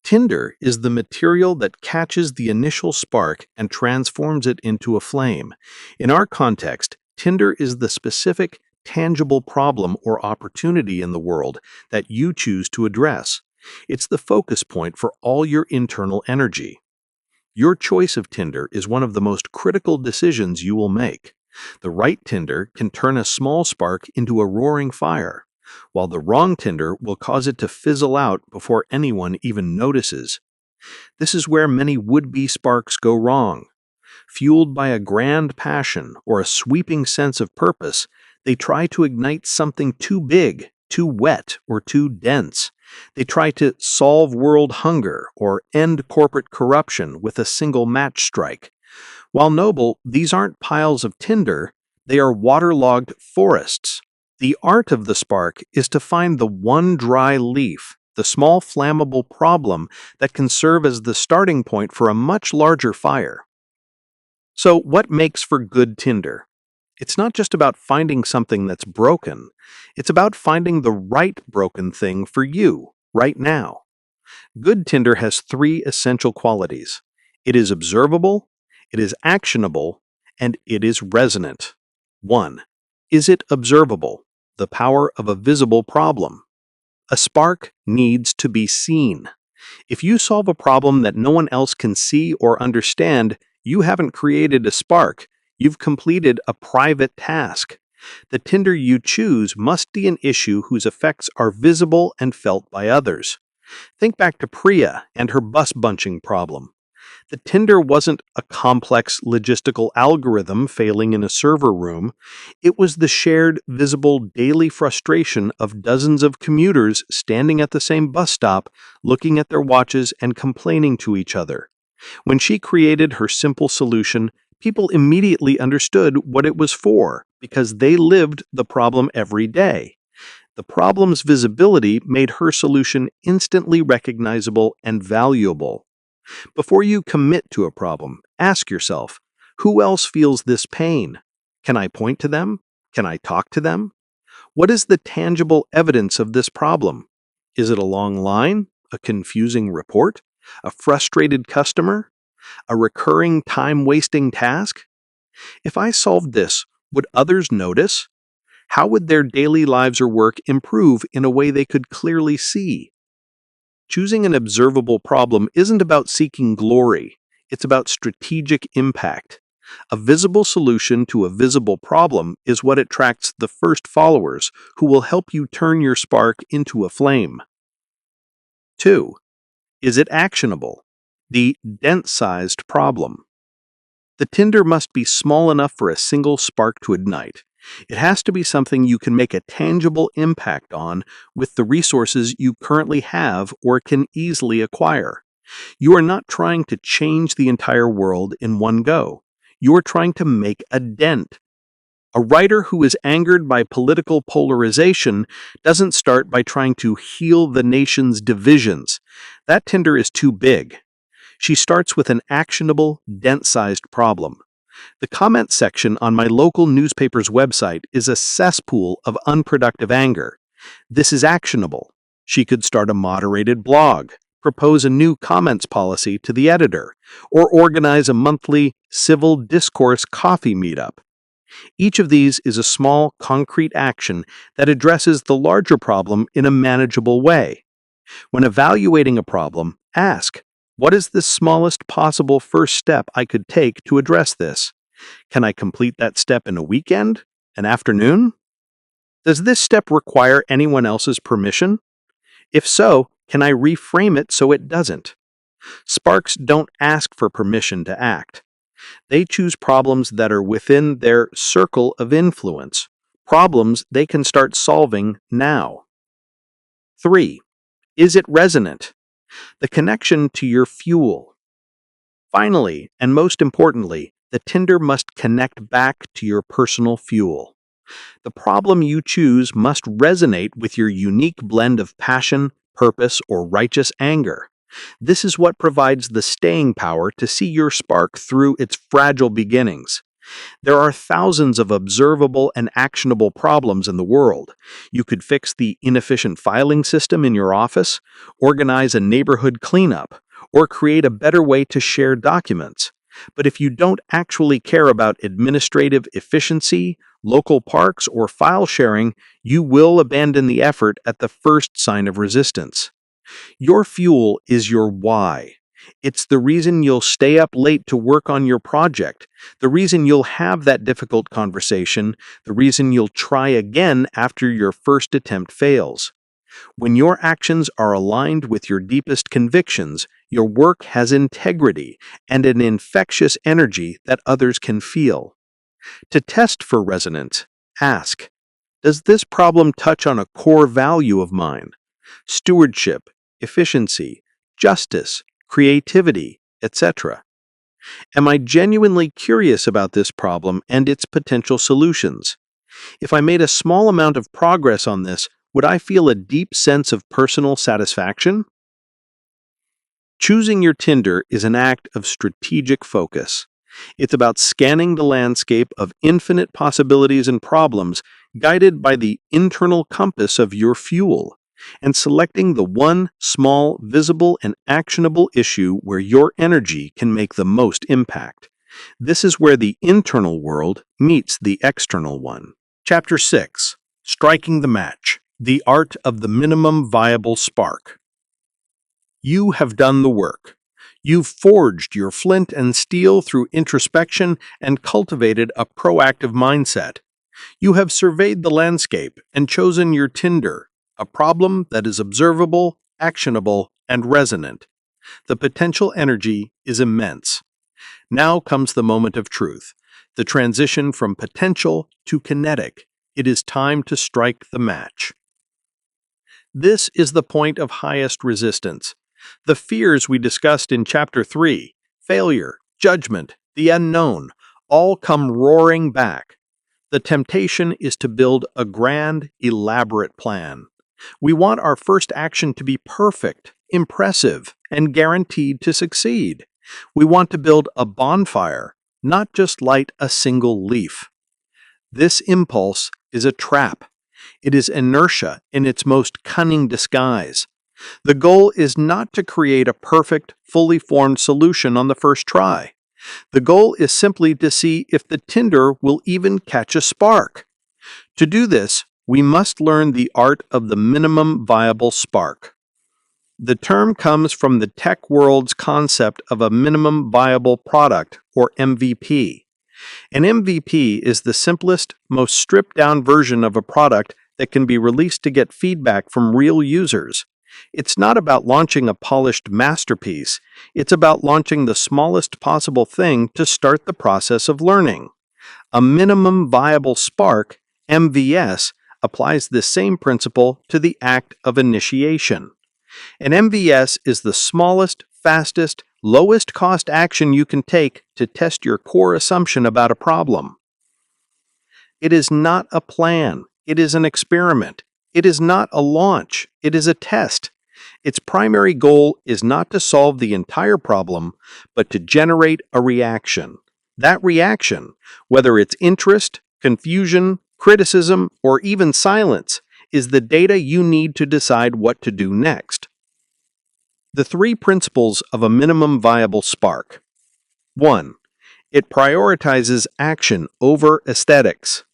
Tinder is the material that catches the initial spark and transforms it into a flame. In our context, tinder is the specific, tangible problem or opportunity in the world that you choose to address. It's the focus point for all your internal energy. Your choice of tinder is one of the most critical decisions you will make. The right tinder can turn a small spark into a roaring fire, while the wrong tinder will cause it to fizzle out before anyone even notices. This is where many would-be sparks go wrong. Fueled by a grand passion or a sweeping sense of purpose, they try to ignite something too big, too wet, or too dense. They try to solve world hunger or end corporate corruption with a single match strike. While noble, these aren't piles of tinder, they are waterlogged forests. The art of the spark is to find the one dry leaf, the small flammable problem that can serve as the starting point for a much larger fire. So, what makes for good tinder? It's not just about finding something that's broken. It's about finding the right broken thing for you, right now. Good tinder has 3 essential qualities. It is observable, it is actionable, and it is resonant. 1. Is it observable? The power of a visible problem. A spark needs to be seen. If you solve a problem that no one else can see or understand, you haven't created a spark. You've completed a private task. The Tinder you choose must be an issue whose effects are visible and felt by others. Think back to Priya and her bus bunching problem. The Tinder wasn't a complex logistical algorithm failing in a server room. It was the shared, visible daily frustration of dozens of commuters standing at the same bus stop, looking at their watches and complaining to each other. When she created her simple solution, people immediately understood what it was for because they lived the problem every day. The problem's visibility made her solution instantly recognizable and valuable. Before you commit to a problem, ask yourself, who else feels this pain? Can I point to them? Can I talk to them? What is the tangible evidence of this problem? Is it a long line? A confusing report? A frustrated customer? A recurring time-wasting task? If I solved this, would others notice? How would their daily lives or work improve in a way they could clearly see? Choosing an observable problem isn't about seeking glory, it's about strategic impact. A visible solution to a visible problem is what attracts the first followers who will help you turn your spark into a flame. 2. Is it actionable? The dent-sized problem. The tinder must be small enough for a single spark to ignite. It has to be something you can make a tangible impact on with the resources you currently have or can easily acquire. You are not trying to change the entire world in one go. You are trying to make a dent. A writer who is angered by political polarization doesn't start by trying to heal the nation's divisions. That tinder is too big. She starts with an actionable, dent-sized problem. The comment section on my local newspaper's website is a cesspool of unproductive anger. This is actionable. She could start a moderated blog, propose a new comments policy to the editor, or organize a monthly civil discourse coffee meetup. Each of these is a small, concrete action that addresses the larger problem in a manageable way. When evaluating a problem, ask, what is the smallest possible first step I could take to address this? Can I complete that step in a weekend? An afternoon? Does this step require anyone else's permission? If so, can I reframe it so it doesn't? Sparks don't ask for permission to act. They choose problems that are within their circle of influence, problems they can start solving now. 3. Is it resonant? The connection to your fuel. Finally, and most importantly, the tinder must connect back to your personal fuel. The problem you choose must resonate with your unique blend of passion, purpose, or righteous anger. This is what provides the staying power to see your spark through its fragile beginnings. There are thousands of observable and actionable problems in the world. You could fix the inefficient filing system in your office, organize a neighborhood cleanup, or create a better way to share documents. But if you don't actually care about administrative efficiency, local parks, or file sharing, you will abandon the effort at the first sign of resistance. Your fuel is your why. It's the reason you'll stay up late to work on your project, the reason you'll have that difficult conversation, the reason you'll try again after your first attempt fails. When your actions are aligned with your deepest convictions, your work has integrity and an infectious energy that others can feel. To test for resonance, ask, does this problem touch on a core value of mine? Stewardship, efficiency, justice, creativity, etc. Am I genuinely curious about this problem and its potential solutions? If I made a small amount of progress on this, would I feel a deep sense of personal satisfaction? Choosing your Tinder is an act of strategic focus. It's about scanning the landscape of infinite possibilities and problems guided by the internal compass of your fuel, and selecting the one small, visible, and actionable issue where your energy can make the most impact. This is where the internal world meets the external one. Chapter 6. Striking the Match. The art of the minimum viable spark. You have done the work. You've forged your flint and steel through introspection and cultivated a proactive mindset. You have surveyed the landscape and chosen your tinder, a problem that is observable, actionable, and resonant. The potential energy is immense. Now comes the moment of truth, the transition from potential to kinetic. It is time to strike the match. This is the point of highest resistance. The fears we discussed in Chapter 3, failure, judgment, the unknown, all come roaring back. The temptation is to build a grand, elaborate plan. We want our first action to be perfect, impressive, and guaranteed to succeed. We want to build a bonfire, not just light a single leaf. This impulse is a trap. It is inertia in its most cunning disguise. The goal is not to create a perfect, fully formed solution on the first try. The goal is simply to see if the tinder will even catch a spark. To do this, we must learn the art of the minimum viable spark. The term comes from the tech world's concept of a minimum viable product, or MVP. An MVP is the simplest, most stripped-down version of a product that can be released to get feedback from real users. It's not about launching a polished masterpiece, it's about launching the smallest possible thing to start the process of learning. A minimum viable spark, MVS, applies this same principle to the act of initiation. An MVS is the smallest, fastest, lowest cost action you can take to test your core assumption about a problem. It is not a plan, it is an experiment. It is not a launch, it is a test. Its primary goal is not to solve the entire problem, but to generate a reaction. That reaction, whether it's interest, confusion, criticism, or even silence, is the data you need to decide what to do next. The 3 principles of a minimum viable spark. 1. It prioritizes action over aesthetics.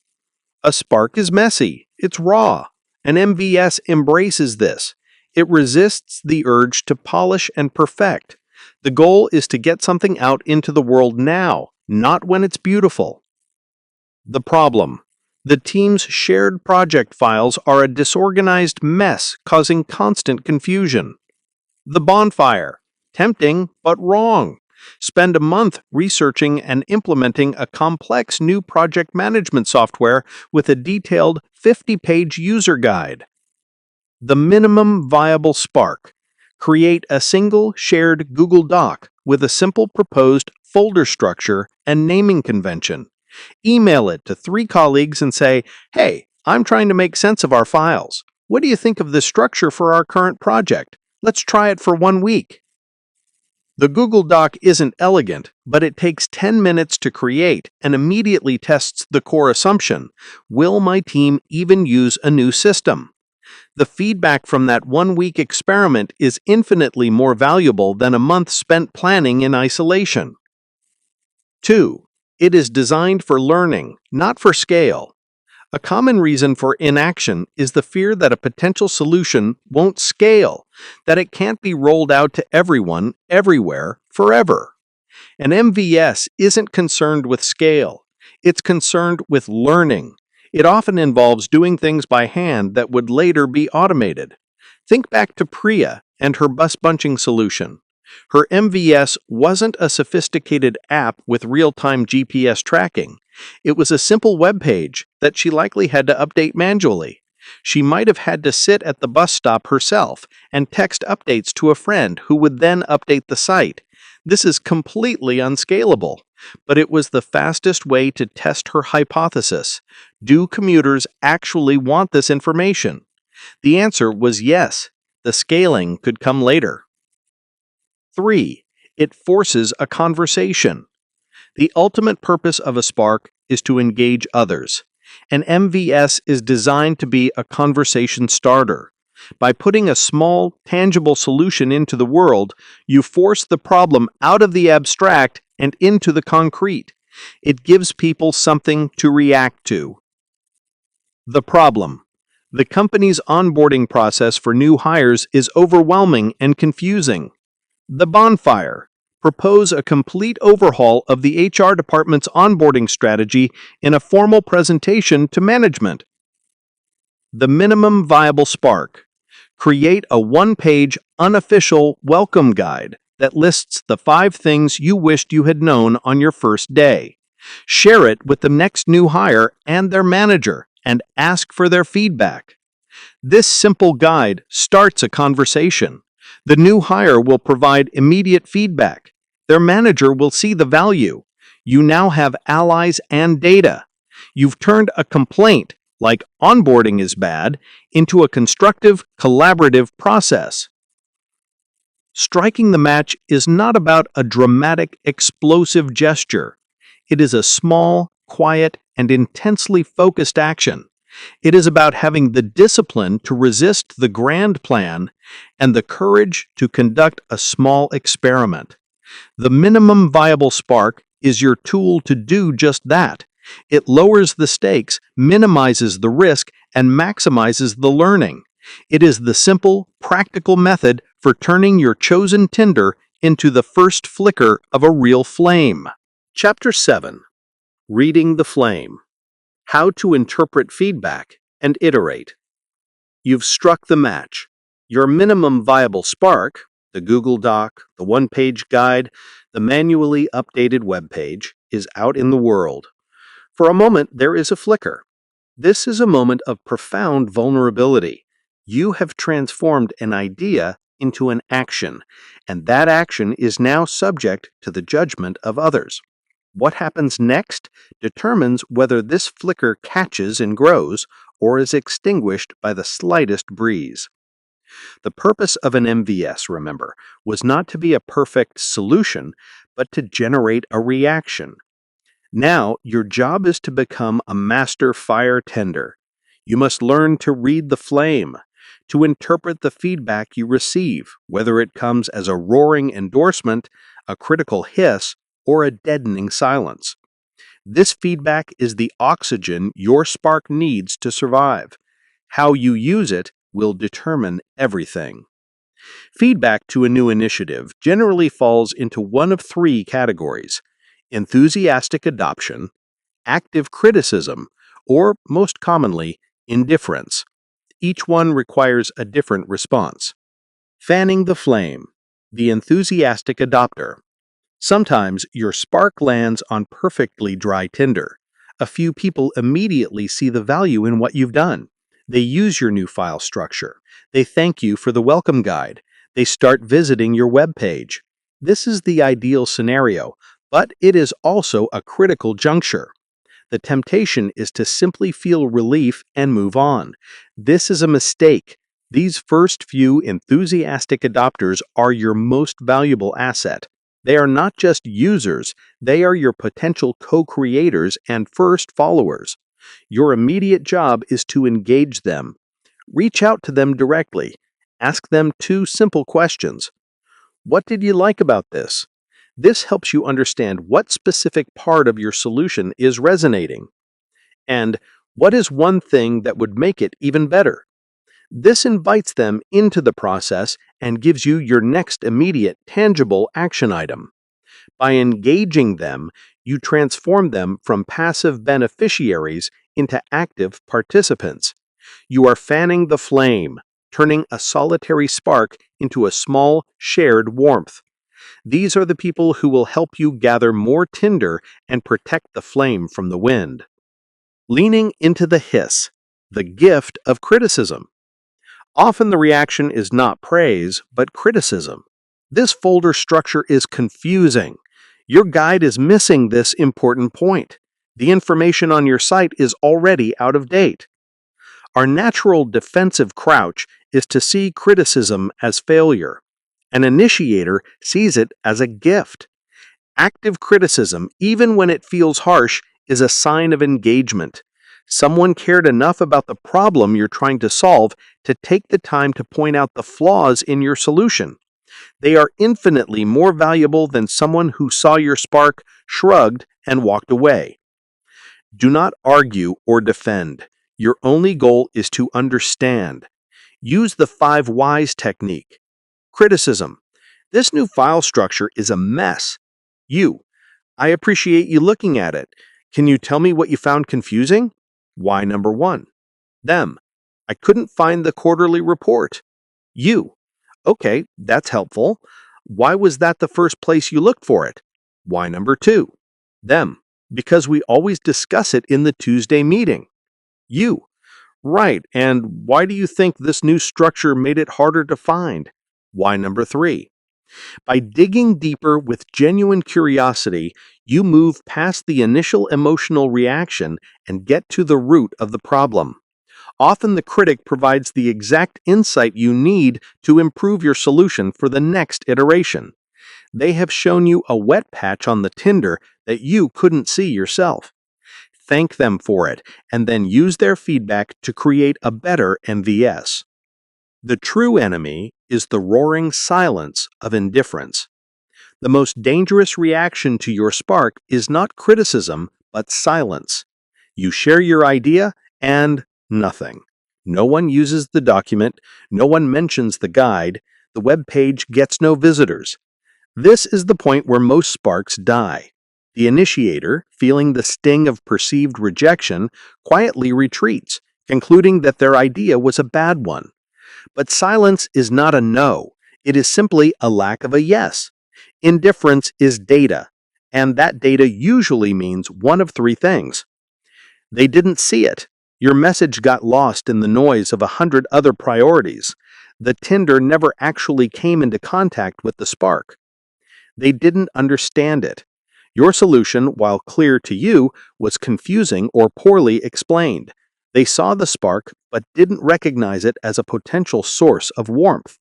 A spark is messy, it's raw. An MVS embraces this. It resists the urge to polish and perfect. The goal is to get something out into the world now, not when it's beautiful. The problem. The team's shared project files are a disorganized mess causing constant confusion. The bonfire. Tempting, but wrong. Spend a month researching and implementing a complex new project management software with a detailed 50-page user guide. The minimum viable spark. Create a single shared Google Doc with a simple proposed folder structure and naming convention. Email it to 3 colleagues and say, "Hey, I'm trying to make sense of our files. What do you think of this structure for our current project? Let's try it for 1 week." The Google Doc isn't elegant, but it takes 10 minutes to create and immediately tests the core assumption: will my team even use a new system? The feedback from that 1-week experiment is infinitely more valuable than a month spent planning in isolation. 2. It is designed for learning, not for scale. A common reason for inaction is the fear that a potential solution won't scale, that it can't be rolled out to everyone, everywhere, forever. An MVS isn't concerned with scale. It's concerned with learning. It often involves doing things by hand that would later be automated. Think back to Priya and her bus bunching solution. Her MVS wasn't a sophisticated app with real-time GPS tracking. It was a simple web page that she likely had to update manually. She might have had to sit at the bus stop herself and text updates to a friend who would then update the site. This is completely unscalable, but it was the fastest way to test her hypothesis. Do commuters actually want this information? The answer was yes. The scaling could come later. 3. It forces a conversation. The ultimate purpose of a spark is to engage others. An MVS is designed to be a conversation starter. By putting a small, tangible solution into the world, you force the problem out of the abstract and into the concrete. It gives people something to react to. The problem. The company's onboarding process for new hires is overwhelming and confusing. The bonfire. Propose a complete overhaul of the HR department's onboarding strategy in a formal presentation to management. The minimum viable spark. Create a one-page, unofficial welcome guide that lists the 5 things you wished you had known on your first day. Share it with the next new hire and their manager and ask for their feedback. This simple guide starts a conversation. The new hire will provide immediate feedback. Their manager will see the value. You now have allies and data. You've turned a complaint, like onboarding is bad, into a constructive, collaborative process. Striking the match is not about a dramatic, explosive gesture. It is a small, quiet, and intensely focused action. It is about having the discipline to resist the grand plan and the courage to conduct a small experiment. The minimum viable spark is your tool to do just that. It lowers the stakes, minimizes the risk, and maximizes the learning. It is the simple, practical method for turning your chosen tinder into the first flicker of a real flame. Chapter 7. Reading the Flame. How to interpret feedback and iterate. You've struck the match. Your minimum viable spark, the Google Doc, the one-page guide, the manually updated web page, is out in the world. For a moment, there is a flicker. This is a moment of profound vulnerability. You have transformed an idea into an action, and that action is now subject to the judgment of others. What happens next determines whether this flicker catches and grows or is extinguished by the slightest breeze. The purpose of an MVS, remember, was not to be a perfect solution, but to generate a reaction. Now, your job is to become a master fire tender. You must learn to read the flame, to interpret the feedback you receive, whether it comes as a roaring endorsement, a critical hiss, or a deadening silence. This feedback is the oxygen your spark needs to survive. How you use it will determine everything. Feedback to a new initiative generally falls into one of 3 categories: enthusiastic adoption, active criticism, or, most commonly, indifference. Each one requires a different response. Fanning the flame. The enthusiastic adopter. Sometimes your spark lands on perfectly dry tinder. A few people immediately see the value in what you've done. They use your new file structure. They thank you for the welcome guide. They start visiting your web page. This is the ideal scenario, but it is also a critical juncture. The temptation is to simply feel relief and move on. This is a mistake. These first few enthusiastic adopters are your most valuable asset. They are not just users, they are your potential co-creators and first followers. Your immediate job is to engage them. Reach out to them directly. Ask them 2 simple questions. What did you like about this? This helps you understand what specific part of your solution is resonating. And what is one thing that would make it even better? This invites them into the process and gives you your next immediate, tangible action item. By engaging them, you transform them from passive beneficiaries into active participants. You are fanning the flame, turning a solitary spark into a small, shared warmth. These are the people who will help you gather more tinder and protect the flame from the wind. Leaning into the hiss, the gift of criticism. Often the reaction is not praise, but criticism. This folder structure is confusing. Your guide is missing this important point. The information on your site is already out of date. Our natural defensive crouch is to see criticism as failure. An initiator sees it as a gift. Active criticism, even when it feels harsh, is a sign of engagement. Someone cared enough about the problem you're trying to solve to take the time to point out the flaws in your solution. They are infinitely more valuable than someone who saw your spark, shrugged, and walked away. Do not argue or defend. Your only goal is to understand. Use the 5 whys technique. Criticism. This new file structure is a mess. You. I appreciate you looking at it. Can you tell me what you found confusing? Why number 1. Them. I couldn't find the quarterly report. You. Okay, that's helpful. Why was that the first place you looked for it? Why number 2. Them. Because we always discuss it in the Tuesday meeting. You. Right, and why do you think this new structure made it harder to find? Why number 3. By digging deeper with genuine curiosity, you move past the initial emotional reaction and get to the root of the problem. Often the critic provides the exact insight you need to improve your solution for the next iteration. They have shown you a wet patch on the Tinder that you couldn't see yourself. Thank them for it, and then use their feedback to create a better MVS. The true enemy is the roaring silence of indifference. The most dangerous reaction to your spark is not criticism, but silence. You share your idea, and nothing. No one uses the document, no one mentions the guide, the web page gets no visitors. This is the point where most sparks die. The initiator, feeling the sting of perceived rejection, quietly retreats, concluding that their idea was a bad one. But silence is not a no, it is simply a lack of a yes. Indifference is data, and that data usually means one of 3 things. They didn't see it. Your message got lost in the noise of 100 other priorities. The Tinder never actually came into contact with the spark. They didn't understand it. Your solution, while clear to you, was confusing or poorly explained. They saw the spark but didn't recognize it as a potential source of warmth.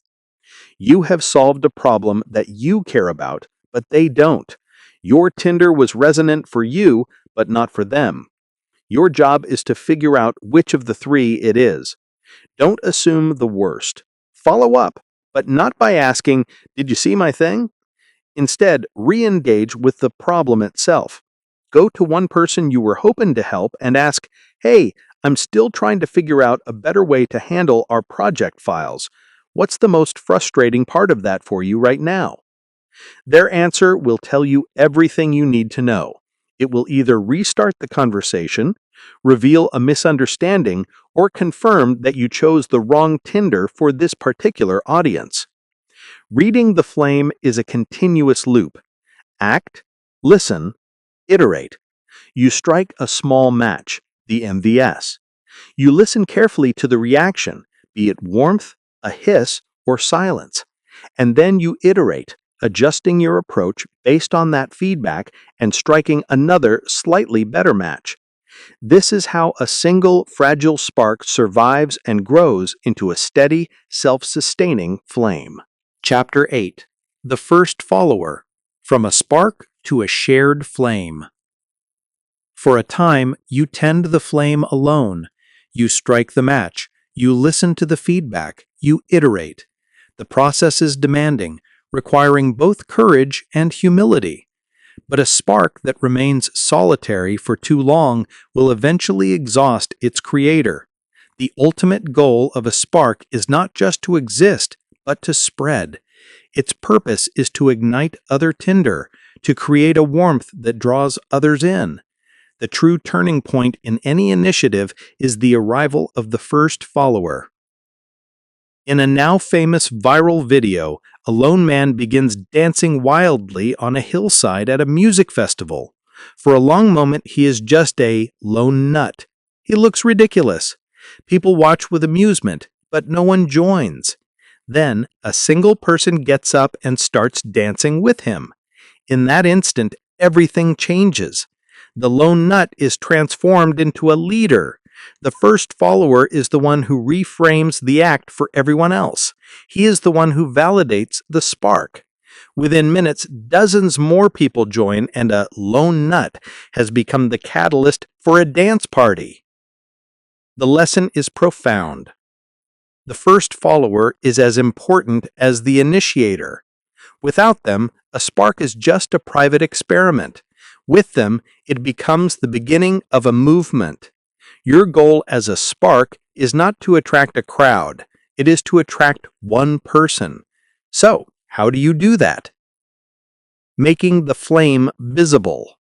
You have solved a problem that you care about, but they don't. Your Tinder was resonant for you, but not for them. Your job is to figure out which of the 3 it is. Don't assume the worst. Follow up, but not by asking, "Did you see my thing?" Instead, re-engage with the problem itself. Go to one person you were hoping to help and ask, "Hey, I'm still trying to figure out a better way to handle our project files. What's the most frustrating part of that for you right now?" Their answer will tell you everything you need to know. It will either restart the conversation, reveal a misunderstanding, or confirm that you chose the wrong Tinder for this particular audience. Reading the flame is a continuous loop. Act, listen, iterate. You strike a small match, the MVS. You listen carefully to the reaction, be it warmth, a hiss, or silence. And then you iterate, adjusting your approach based on that feedback and striking another slightly better match. This is how a single fragile spark survives and grows into a steady, self-sustaining flame. Chapter 8. The First Follower. From a Spark to a Shared Flame. For a time, you tend the flame alone. You strike the match. You listen to the feedback. You iterate. The process is demanding, requiring both courage and humility. But a spark that remains solitary for too long will eventually exhaust its creator. The ultimate goal of a spark is not just to exist, but to spread. Its purpose is to ignite other tinder, to create a warmth that draws others in. The true turning point in any initiative is the arrival of the first follower. In a now famous viral video, a lone man begins dancing wildly on a hillside at a music festival. For a long moment, he is just a lone nut. He looks ridiculous. People watch with amusement, but no one joins. Then, a single person gets up and starts dancing with him. In that instant, everything changes. The lone nut is transformed into a leader. The first follower is the one who reframes the act for everyone else. He is the one who validates the spark. Within minutes, dozens more people join, and a lone nut has become the catalyst for a dance party. The lesson is profound. The first follower is as important as the initiator. Without them, a spark is just a private experiment. With them, it becomes the beginning of a movement. Your goal as a spark is not to attract a crowd, it is to attract one person. So, how do you do that? Making the flame visible.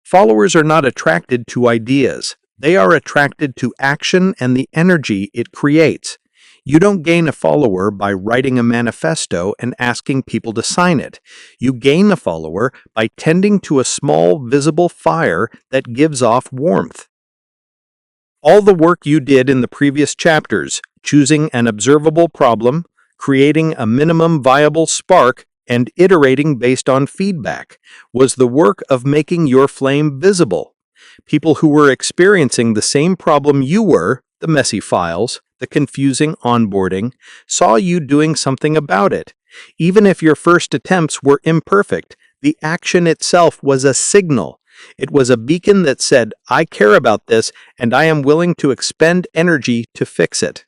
Followers are not attracted to ideas. They are attracted to action and the energy it creates. You don't gain a follower by writing a manifesto and asking people to sign it. You gain a follower by tending to a small, visible fire that gives off warmth. All the work you did in the previous chapters, choosing an observable problem, creating a minimum viable spark, and iterating based on feedback, was the work of making your flame visible. People who were experiencing the same problem you were, the messy files, the confusing onboarding, saw you doing something about it. Even if your first attempts were imperfect, the action itself was a signal. It was a beacon that said, I care about this and I am willing to expend energy to fix it.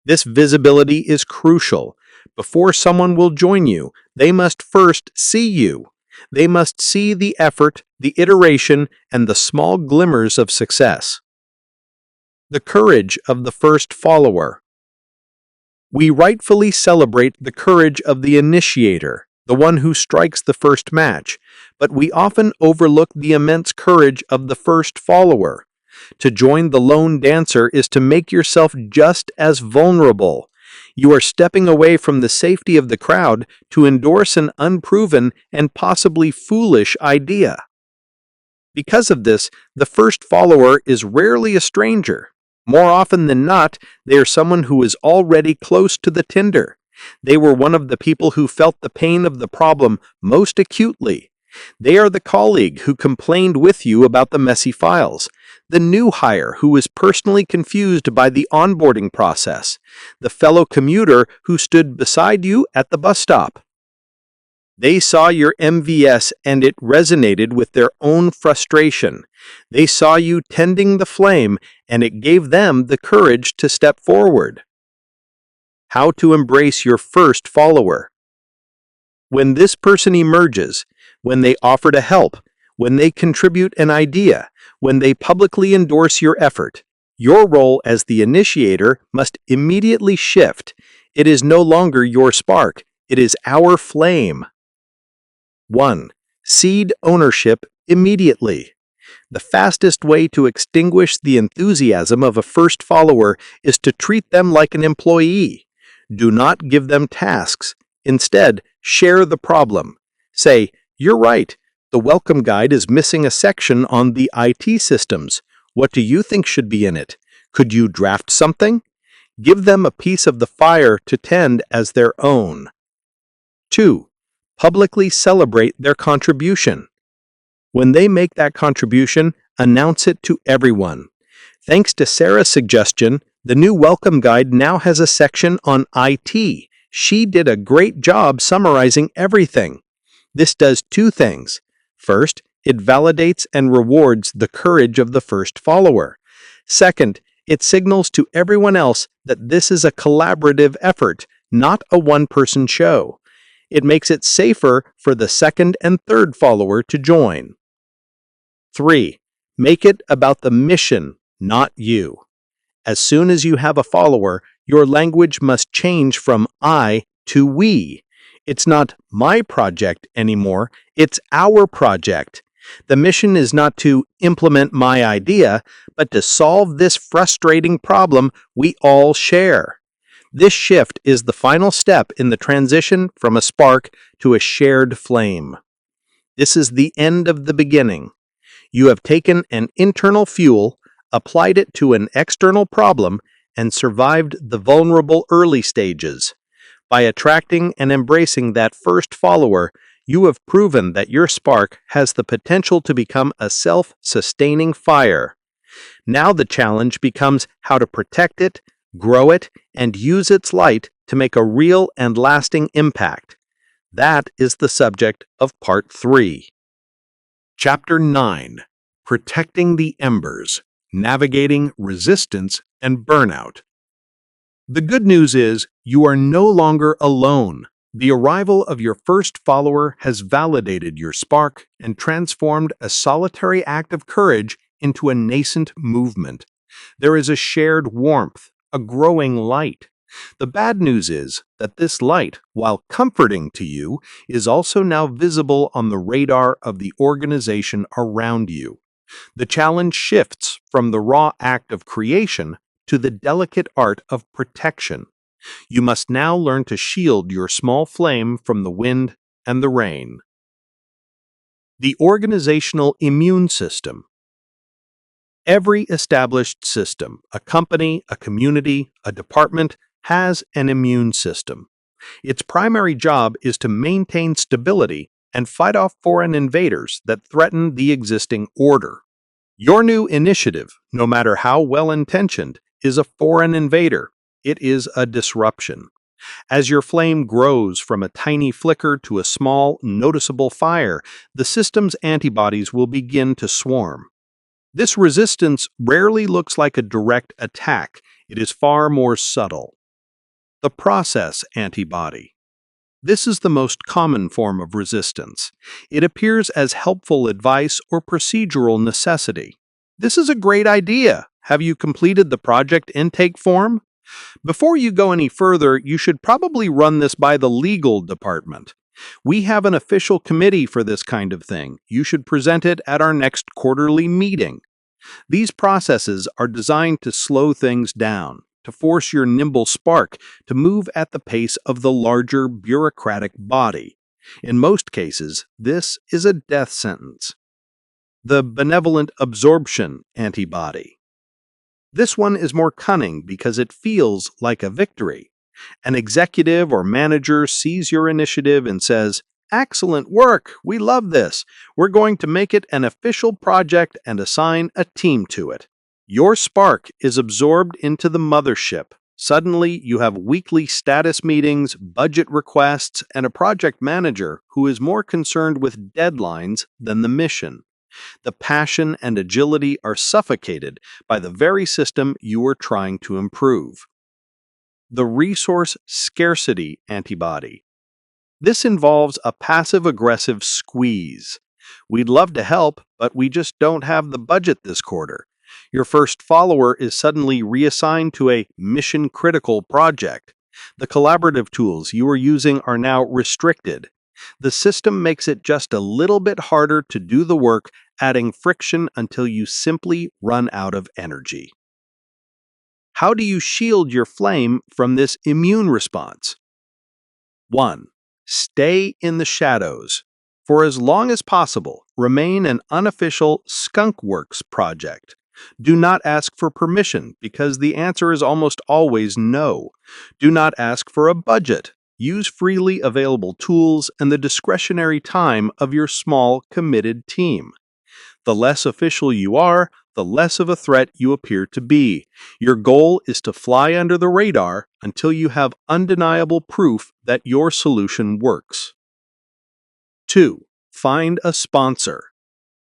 This visibility is crucial. Before someone will join you, they must first see you. They must see the effort, the iteration, and the small glimmers of success. The courage of the first follower. We rightfully celebrate the courage of the initiator, the one who strikes the first match, but we often overlook the immense courage of the first follower. To join the lone dancer is to make yourself just as vulnerable. You are stepping away from the safety of the crowd to endorse an unproven and possibly foolish idea. Because of this, the first follower is rarely a stranger. More often than not, they are someone who is already close to the Tinder. They were one of the people who felt the pain of the problem most acutely. They are the colleague who complained with you about the messy files, the new hire who was personally confused by the onboarding process, the fellow commuter who stood beside you at the bus stop. They saw your MVS and it resonated with their own frustration. They saw you tending the flame and it gave them the courage to step forward. How to embrace your first follower. When this person emerges, when they offer to help, when they contribute an idea, when they publicly endorse your effort, your role as the initiator must immediately shift. It is no longer your spark, it is our flame. 1. Seed ownership immediately. The fastest way to extinguish the enthusiasm of a first follower is to treat them like an employee. Do not give them tasks. Instead, share the problem. Say, you're right, the welcome guide is missing a section on the IT systems. What do you think should be in it? Could you draft something? Give them a piece of the fire to tend as their own. 2. Publicly celebrate their contribution. When they make that contribution, announce it to everyone. Thanks to Sarah's suggestion, the new welcome guide now has a section on IT. She did a great job summarizing everything. This does two things. First, it validates and rewards the courage of the first follower. Second, it signals to everyone else that this is a collaborative effort, not a one-person show. It makes it safer for the second and third follower to join. 3. Make it about the mission, not you. As soon as you have a follower, your language must change from I to we. It's not my project anymore, it's our project. The mission is not to implement my idea, but to solve this frustrating problem we all share. This shift is the final step in the transition from a spark to a shared flame. This is the end of the beginning. You have taken an internal fuel, applied it to an external problem, and survived the vulnerable early stages. By attracting and embracing that first follower, you have proven that your spark has the potential to become a self-sustaining fire. Now the challenge becomes how to protect it, grow it, and use its light to make a real and lasting impact. That is the subject of Part 3. Chapter 9. Protecting the Embers, Navigating Resistance and Burnout. The good news is, you are no longer alone. The arrival of your first follower has validated your spark and transformed a solitary act of courage into a nascent movement. There is a shared warmth, a growing light. The bad news is that this light, while comforting to you, is also now visible on the radar of the organization around you. The challenge shifts from the raw act of creation to the delicate art of protection. You must now learn to shield your small flame from the wind and the rain. The organizational immune system. Every established system, a company, a community, a department, has an immune system. Its primary job is to maintain stability and fight off foreign invaders that threaten the existing order. Your new initiative, no matter how well-intentioned, is a foreign invader. It is a disruption. As your flame grows from a tiny flicker to a small, noticeable fire, the system's antibodies will begin to swarm. This resistance rarely looks like a direct attack. It is far more subtle. The process antibody. This is the most common form of resistance. It appears as helpful advice or procedural necessity. This is a great idea. Have you completed the project intake form? Before you go any further, you should probably run this by the legal department. We have an official committee for this kind of thing. You should present it at our next quarterly meeting. These processes are designed to slow things down, to force your nimble spark to move at the pace of the larger bureaucratic body. In most cases, this is a death sentence. The benevolent absorption antibody. This one is more cunning because it feels like a victory. An executive or manager sees your initiative and says, "Excellent work! We love this! We're going to make it an official project and assign a team to it." Your spark is absorbed into the mothership. Suddenly, you have weekly status meetings, budget requests, and a project manager who is more concerned with deadlines than the mission. The passion and agility are suffocated by the very system you are trying to improve. The resource scarcity antibody. This involves a passive-aggressive squeeze. We'd love to help, but we just don't have the budget this quarter. Your first follower is suddenly reassigned to a mission-critical project. The collaborative tools you are using are now restricted. The system makes it just a little bit harder to do the work, adding friction until you simply run out of energy. How do you shield your flame from this immune response? 1. Stay in the shadows. For as long as possible, remain an unofficial skunkworks project. Do not ask for permission because the answer is almost always no. Do not ask for a budget. Use freely available tools and the discretionary time of your small, committed team. The less official you are, the less of a threat you appear to be. Your goal is to fly under the radar until you have undeniable proof that your solution works. 2. Find a sponsor.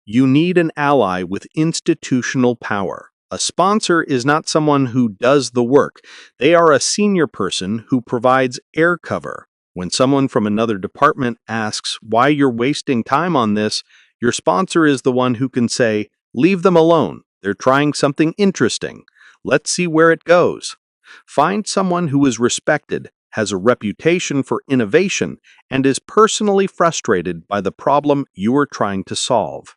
You need an ally with institutional power. A sponsor is not someone who does the work. They are a senior person who provides air cover. When someone from another department asks why you're wasting time on this, your sponsor is the one who can say, "Leave them alone. They're trying something interesting. Let's see where it goes." Find someone who is respected, has a reputation for innovation, and is personally frustrated by the problem you are trying to solve.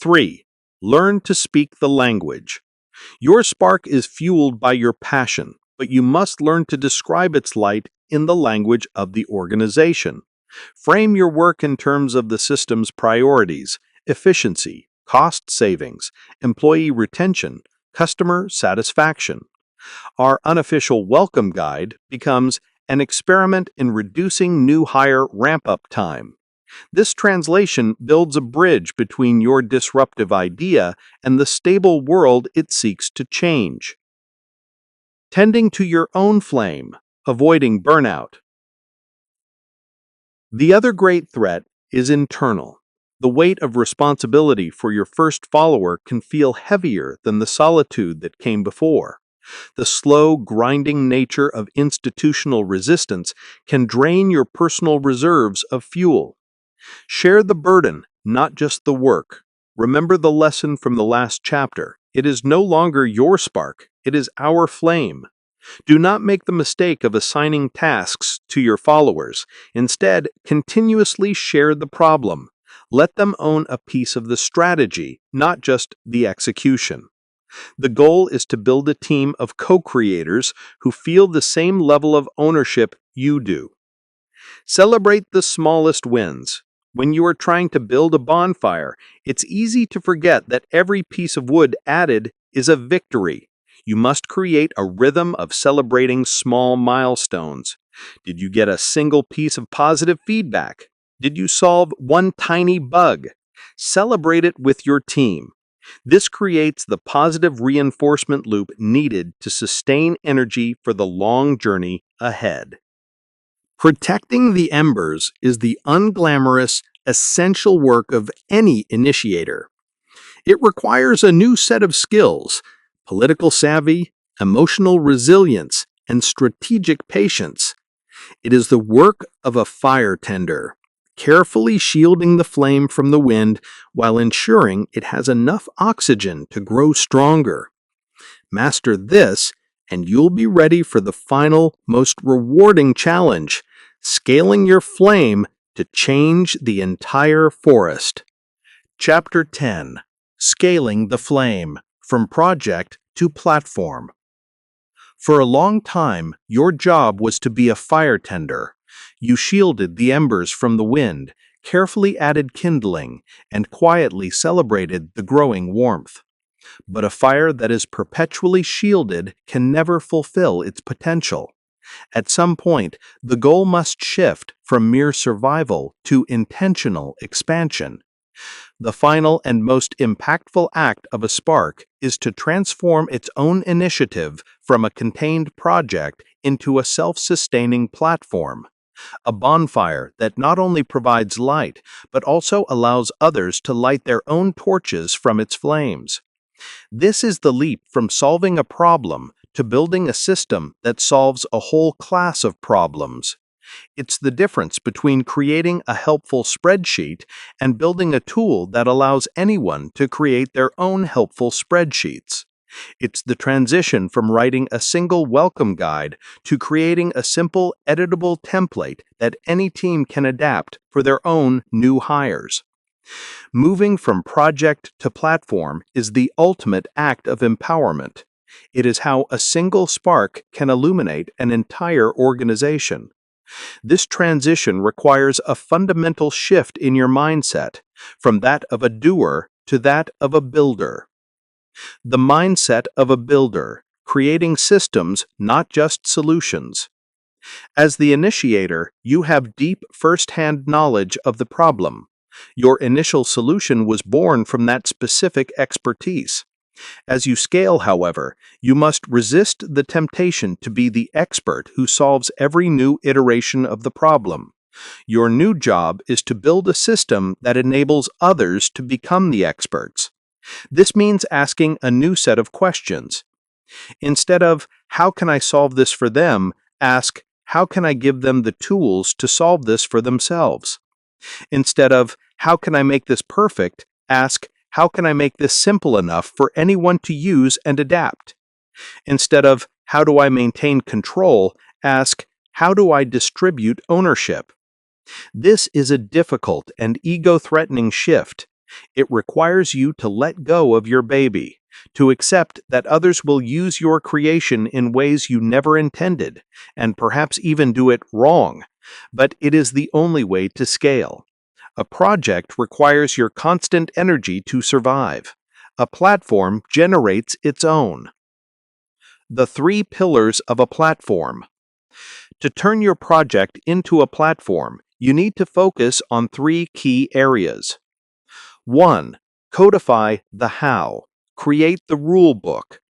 3. Learn to speak the language. Your spark is fueled by your passion, but you must learn to describe its light in the language of the organization. Frame your work in terms of the system's priorities: efficiency, cost savings, employee retention, customer satisfaction. Our unofficial welcome guide becomes an experiment in reducing new hire ramp-up time. This translation builds a bridge between your disruptive idea and the stable world it seeks to change. Tending to your own flame, avoiding burnout. The other great threat is internal. The weight of responsibility for your first follower can feel heavier than the solitude that came before. The slow, grinding nature of institutional resistance can drain your personal reserves of fuel. Share the burden, not just the work. Remember the lesson from the last chapter. It is no longer your spark, it is our flame. Do not make the mistake of assigning tasks to your followers. Instead, continuously share the problem. Let them own a piece of the strategy, not just the execution. The goal is to build a team of co-creators who feel the same level of ownership you do. Celebrate the smallest wins. When you are trying to build a bonfire, it's easy to forget that every piece of wood added is a victory. You must create a rhythm of celebrating small milestones. Did you get a single piece of positive feedback? Did you solve one tiny bug? Celebrate it with your team. This creates the positive reinforcement loop needed to sustain energy for the long journey ahead. Protecting the embers is the unglamorous, essential work of any initiator. It requires a new set of skills: political savvy, emotional resilience, and strategic patience. It is the work of a fire tender, carefully shielding the flame from the wind while ensuring it has enough oxygen to grow stronger. Master this, and you'll be ready for the final, most rewarding challenge: scaling your flame to change the entire forest. Chapter 10: Scaling the Flame, from Project to Platform. For a long time, your job was to be a fire tender. You shielded the embers from the wind, carefully added kindling, and quietly celebrated the growing warmth. But a fire that is perpetually shielded can never fulfill its potential. At some point, the goal must shift from mere survival to intentional expansion. The final and most impactful act of a spark is to transform its own initiative from a contained project into a self-sustaining platform, a bonfire that not only provides light, but also allows others to light their own torches from its flames. This is the leap from solving a problem to building a system that solves a whole class of problems. It's the difference between creating a helpful spreadsheet and building a tool that allows anyone to create their own helpful spreadsheets. It's the transition from writing a single welcome guide to creating a simple, editable template that any team can adapt for their own new hires. Moving from project to platform is the ultimate act of empowerment. It is how a single spark can illuminate an entire organization. This transition requires a fundamental shift in your mindset, from that of a doer to that of a builder. The mindset of a builder, creating systems, not just solutions. As the initiator, you have deep first-hand knowledge of the problem. Your initial solution was born from that specific expertise. As you scale, however, you must resist the temptation to be the expert who solves every new iteration of the problem. Your new job is to build a system that enables others to become the experts. This means asking a new set of questions. Instead of, "How can I solve this for them?" ask, "How can I give them the tools to solve this for themselves?" Instead of, "How can I make this perfect?" ask, "How can I make this simple enough for anyone to use and adapt?" Instead of, "How do I maintain control?" ask, "How do I distribute ownership?" This is a difficult and ego-threatening shift. It requires you to let go of your baby, to accept that others will use your creation in ways you never intended, and perhaps even do it wrong. But it is the only way to scale. A project requires your constant energy to survive. A platform generates its own. The 3 pillars of a platform. To turn your project into a platform, you need to focus on 3 key areas. 1. Codify the how. Create the rule book.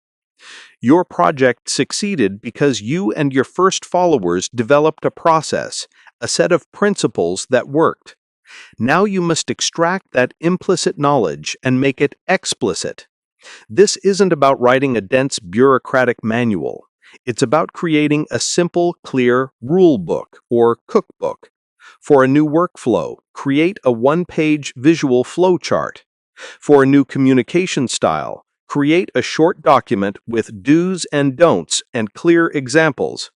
Your project succeeded because you and your first followers developed a process, a set of principles that worked. Now you must extract that implicit knowledge and make it explicit. This isn't about writing a dense bureaucratic manual. It's about creating a simple, clear rule book or cookbook. For a new workflow, create a one-page visual flowchart. For a new communication style, create a short document with do's and don'ts and clear examples.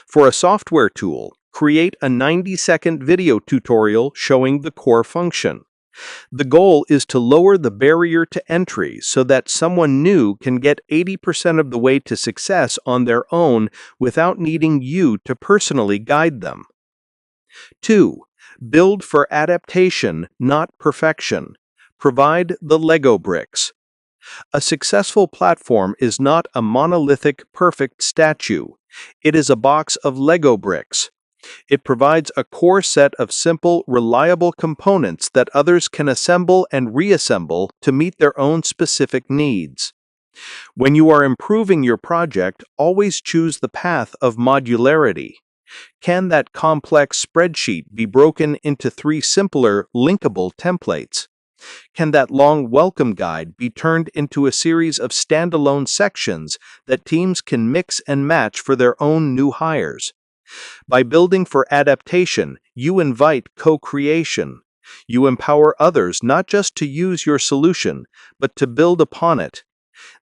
For a software tool, create a 90-second video tutorial showing the core function. The goal is to lower the barrier to entry so that someone new can get 80% of the way to success on their own without needing you to personally guide them. 2. Build for adaptation, not perfection. Provide the Lego bricks. A successful platform is not a monolithic, perfect statue. It is a box of Lego bricks. It provides a core set of simple, reliable components that others can assemble and reassemble to meet their own specific needs. When you are improving your project, always choose the path of modularity. Can that complex spreadsheet be broken into 3 simpler, linkable templates? Can that long welcome guide be turned into a series of standalone sections that teams can mix and match for their own new hires? By building for adaptation, you invite co-creation. You empower others not just to use your solution, but to build upon it.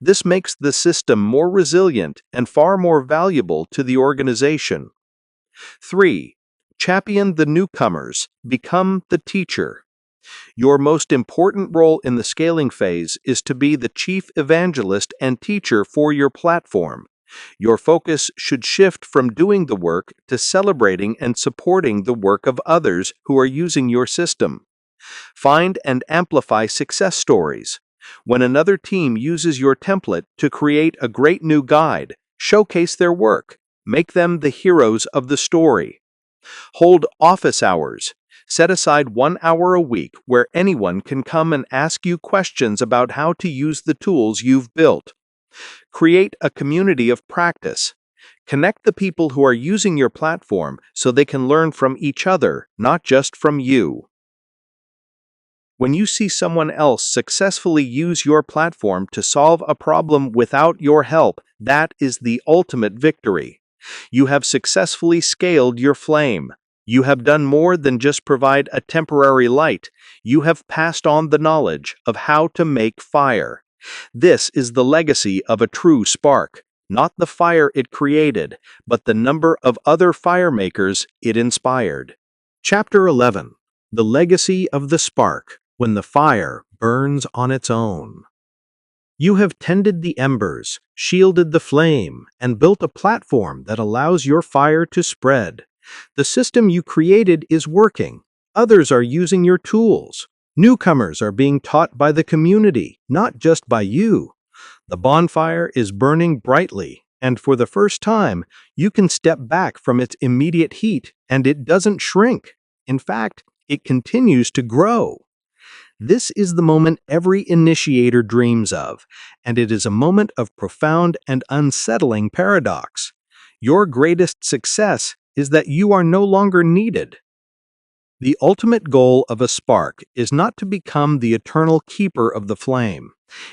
This makes the system more resilient and far more valuable to the organization. 3. Champion the newcomers. Become the teacher. Your most important role in the scaling phase is to be the chief evangelist and teacher for your platform. Your focus should shift from doing the work to celebrating and supporting the work of others who are using your system. Find and amplify success stories. When another team uses your template to create a great new guide, showcase their work. Make them the heroes of the story. Hold office hours. Set aside 1 hour a week where anyone can come and ask you questions about how to use the tools you've built. Create a community of practice. Connect the people who are using your platform so they can learn from each other, not just from you. When you see someone else successfully use your platform to solve a problem without your help, that is the ultimate victory. You have successfully scaled your flame. You have done more than just provide a temporary light. You have passed on the knowledge of how to make fire. This is the legacy of a true spark, not the fire it created, but the number of other fire makers it inspired. Chapter 11. The Legacy of the Spark, when the fire burns on its own. You have tended the embers, shielded the flame, and built a platform that allows your fire to spread. The system you created is working. Others are using your tools. Newcomers are being taught by the community, not just by you. The bonfire is burning brightly, and for the first time, you can step back from its immediate heat, and it doesn't shrink. In fact, it continues to grow. This is the moment every initiator dreams of, and it is a moment of profound and unsettling paradox. Your greatest success is that you are no longer needed. The ultimate goal of a spark is not to become the eternal keeper of the flame.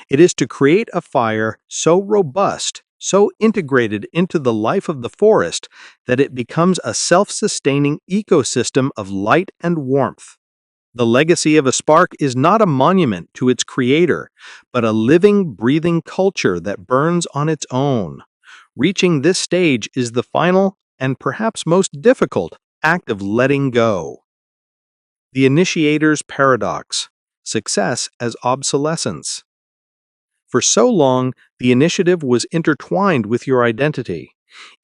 It is to create a fire so robust, so integrated into the life of the forest, that it becomes a self-sustaining ecosystem of light and warmth. The legacy of a spark is not a monument to its creator, but a living, breathing culture that burns on its own. Reaching this stage is the final, and perhaps most difficult, act of letting go. The initiator's paradox: success as obsolescence. For so long, the initiative was intertwined with your identity.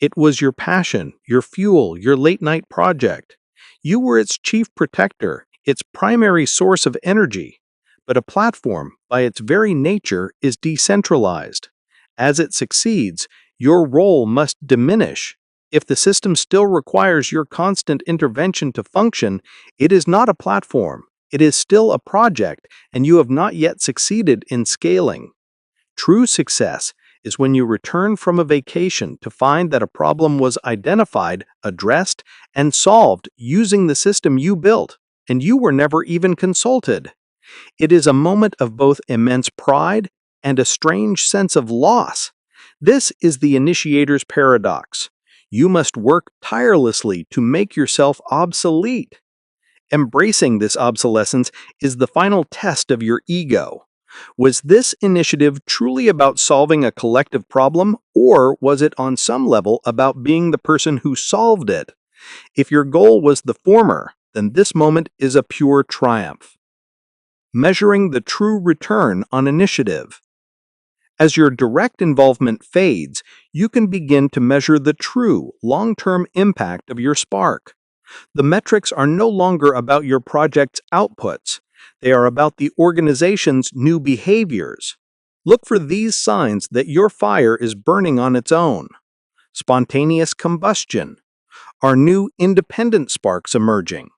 It was your passion, your fuel, your late-night project. You were its chief protector, its primary source of energy. But a platform, by its very nature, is decentralized. As it succeeds, your role must diminish. If the system still requires your constant intervention to function, it is not a platform. It is still a project, and you have not yet succeeded in scaling. True success is when you return from a vacation to find that a problem was identified, addressed, and solved using the system you built, and you were never even consulted. It is a moment of both immense pride and a strange sense of loss. This is the initiator's paradox. You must work tirelessly to make yourself obsolete. Embracing this obsolescence is the final test of your ego. Was this initiative truly about solving a collective problem, or was it on some level about being the person who solved it? If your goal was the former, then this moment is a pure triumph. Measuring the true return on initiative. As your direct involvement fades, you can begin to measure the true, long-term impact of your spark. The metrics are no longer about your project's outputs. They are about the organization's new behaviors. Look for these signs that your fire is burning on its own. Spontaneous combustion. Are new independent sparks emerging?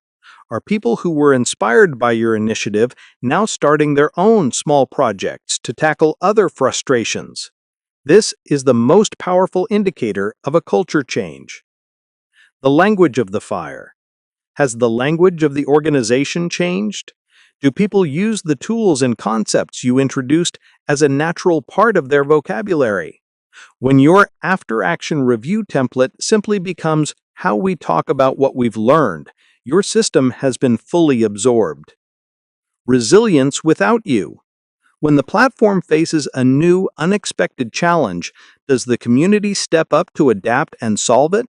Are people who were inspired by your initiative now starting their own small projects to tackle other frustrations? This is the most powerful indicator of a culture change. The language of the fire. Has the language of the organization changed? Do people use the tools and concepts you introduced as a natural part of their vocabulary? When your after-action review template simply becomes how we talk about what we've learned, your system has been fully absorbed. Resilience without you. When the platform faces a new, unexpected challenge, does the community step up to adapt and solve it?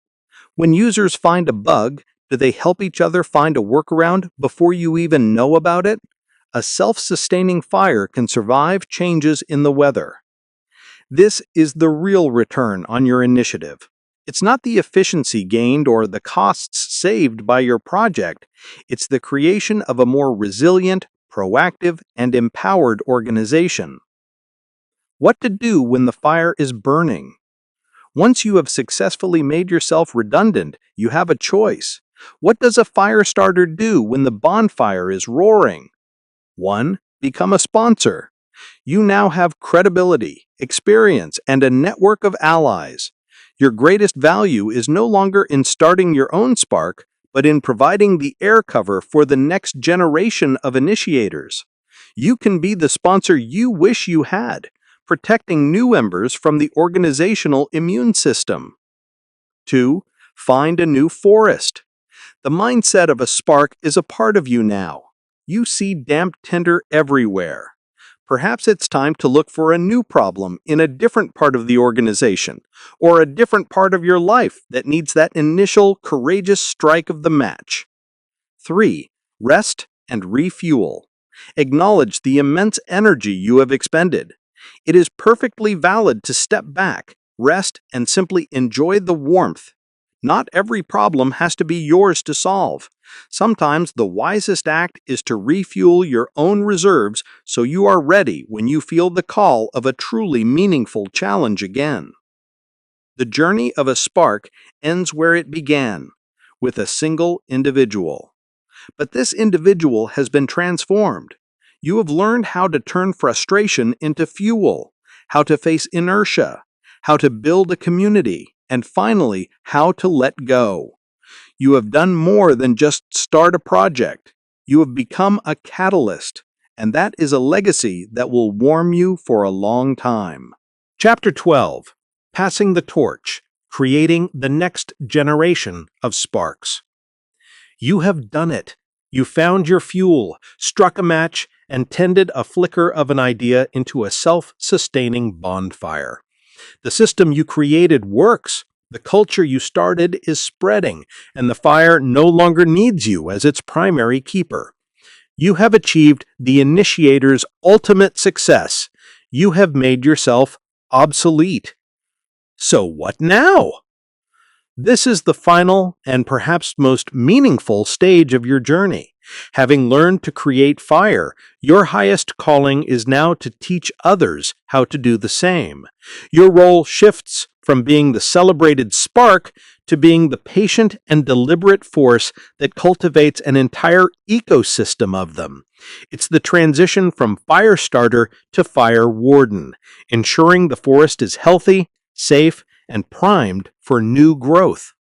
When users find a bug, do they help each other find a workaround before you even know about it? A self-sustaining fire can survive changes in the weather. This is the real return on your initiative. It's not the efficiency gained or the costs saved by your project. It's the creation of a more resilient, proactive, and empowered organization. What to do when the fire is burning? Once you have successfully made yourself redundant, you have a choice. What does a fire starter do when the bonfire is roaring? 1. Become a sponsor. You now have credibility, experience, and a network of allies. Your greatest value is no longer in starting your own spark, but in providing the air cover for the next generation of initiators. You can be the sponsor you wish you had, protecting new embers from the organizational immune system. 2. Find a new forest. The mindset of a spark is a part of you now. You see damp tinder everywhere. Perhaps it's time to look for a new problem in a different part of the organization, or a different part of your life that needs that initial courageous strike of the match. 3. Rest and refuel. Acknowledge the immense energy you have expended. It is perfectly valid to step back, rest, and simply enjoy the warmth. Not every problem has to be yours to solve. Sometimes the wisest act is to refuel your own reserves so you are ready when you feel the call of a truly meaningful challenge again. The journey of a spark ends where it began, with a single individual. But this individual has been transformed. You have learned how to turn frustration into fuel, how to face inertia, how to build a community, and finally, how to let go. You have done more than just start a project. You have become a catalyst, and that is a legacy that will warm you for a long time. Chapter 12. Passing the Torch, Creating the Next Generation of Sparks. You have done it. You found your fuel, struck a match, and tended a flicker of an idea into a self-sustaining bonfire. The system you created works. The culture you started is spreading, and the fire no longer needs you as its primary keeper. You have achieved the initiator's ultimate success. You have made yourself obsolete. So what now? This is the final and perhaps most meaningful stage of your journey. Having learned to create fire, your highest calling is now to teach others how to do the same. Your role shifts from being the celebrated spark to being the patient and deliberate force that cultivates an entire ecosystem of them. It's the transition from fire starter to fire warden, ensuring the forest is healthy, safe, and primed for new growth.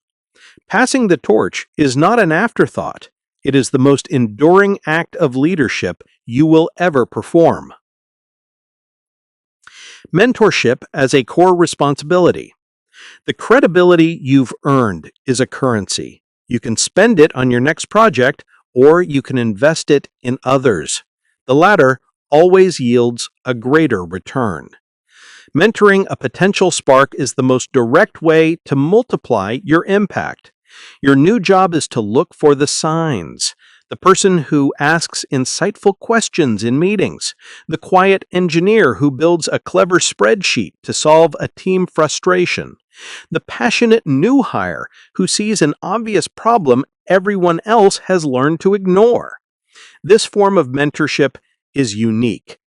Passing the torch is not an afterthought. It is the most enduring act of leadership you will ever perform. Mentorship as a core responsibility. The credibility you've earned is a currency. You can spend it on your next project or you can invest it in others. The latter always yields a greater return. Mentoring a potential spark is the most direct way to multiply your impact. Your new job is to look for the signs. The person who asks insightful questions in meetings, the quiet engineer who builds a clever spreadsheet to solve a team frustration, the passionate new hire who sees an obvious problem everyone else has learned to ignore. This form of mentorship is unique.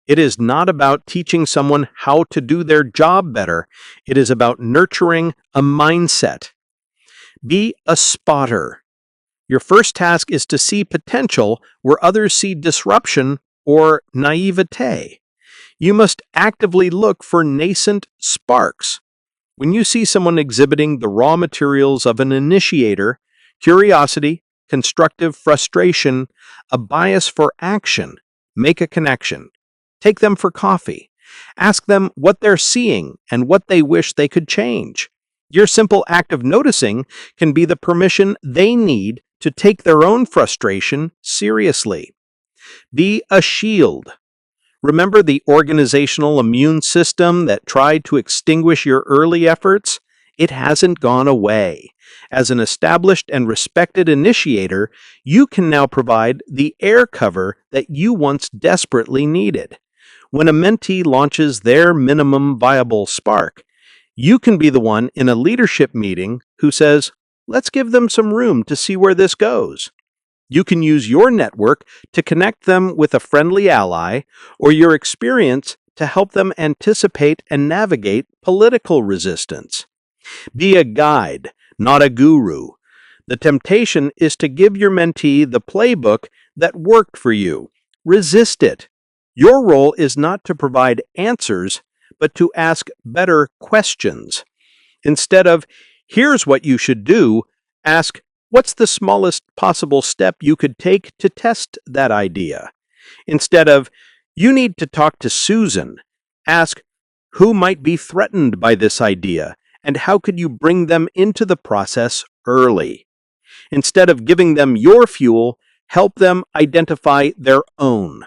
It is not about teaching someone how to do their job better. It is about nurturing a mindset. Be a spotter. Your first task is to see potential where others see disruption or naivete. You must actively look for nascent sparks. When you see someone exhibiting the raw materials of an initiator, curiosity, constructive frustration, a bias for action, make a connection. Take them for coffee. Ask them what they're seeing and what they wish they could change. Your simple act of noticing can be the permission they need to take their own frustration seriously. Be a shield. Remember the organizational immune system that tried to extinguish your early efforts? It hasn't gone away. As an established and respected initiator, you can now provide the air cover that you once desperately needed. When a mentee launches their minimum viable spark, you can be the one in a leadership meeting who says, "Let's give them some room to see where this goes." You can use your network to connect them with a friendly ally, or your experience to help them anticipate and navigate political resistance. Be a guide, not a guru. The temptation is to give your mentee the playbook that worked for you. Resist it. Your role is not to provide answers, but to ask better questions. Instead of, "Here's what you should do," ask, "What's the smallest possible step you could take to test that idea?" Instead of, "You need to talk to Susan," ask, "Who might be threatened by this idea, and how could you bring them into the process early?" Instead of giving them your fuel, help them identify their own.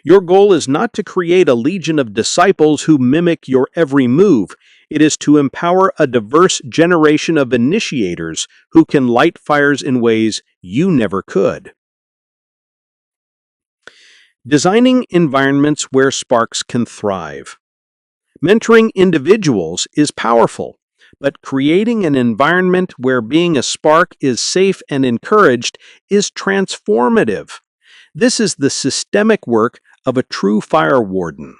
Your goal is not to create a legion of disciples who mimic your every move. It is to empower a diverse generation of initiators who can light fires in ways you never could. Designing environments where sparks can thrive. Mentoring individuals is powerful, but creating an environment where being a spark is safe and encouraged is transformative. This is the systemic work of a true fire warden.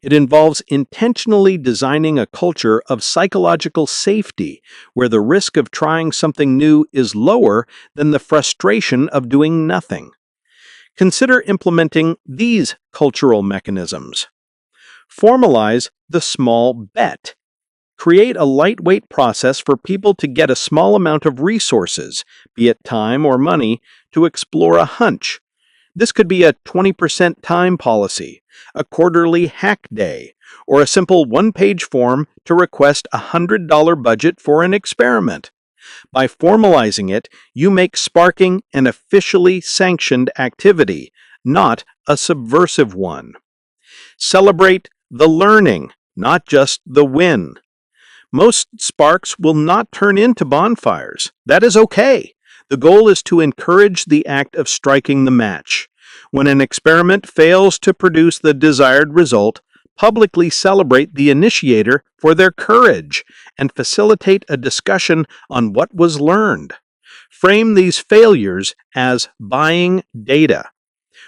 It involves intentionally designing a culture of psychological safety where the risk of trying something new is lower than the frustration of doing nothing. Consider implementing these cultural mechanisms. Formalize the small bet. Create a lightweight process for people to get a small amount of resources, be it time or money, to explore a hunch. This could be a 20% time policy, a quarterly hack day, or a simple one-page form to request a $100 budget for an experiment. By formalizing it, you make sparking an officially sanctioned activity, not a subversive one. Celebrate the learning, not just the win. Most sparks will not turn into bonfires. That is okay. The goal is to encourage the act of striking the match. When an experiment fails to produce the desired result, publicly celebrate the initiator for their courage and facilitate a discussion on what was learned. Frame these failures as buying data.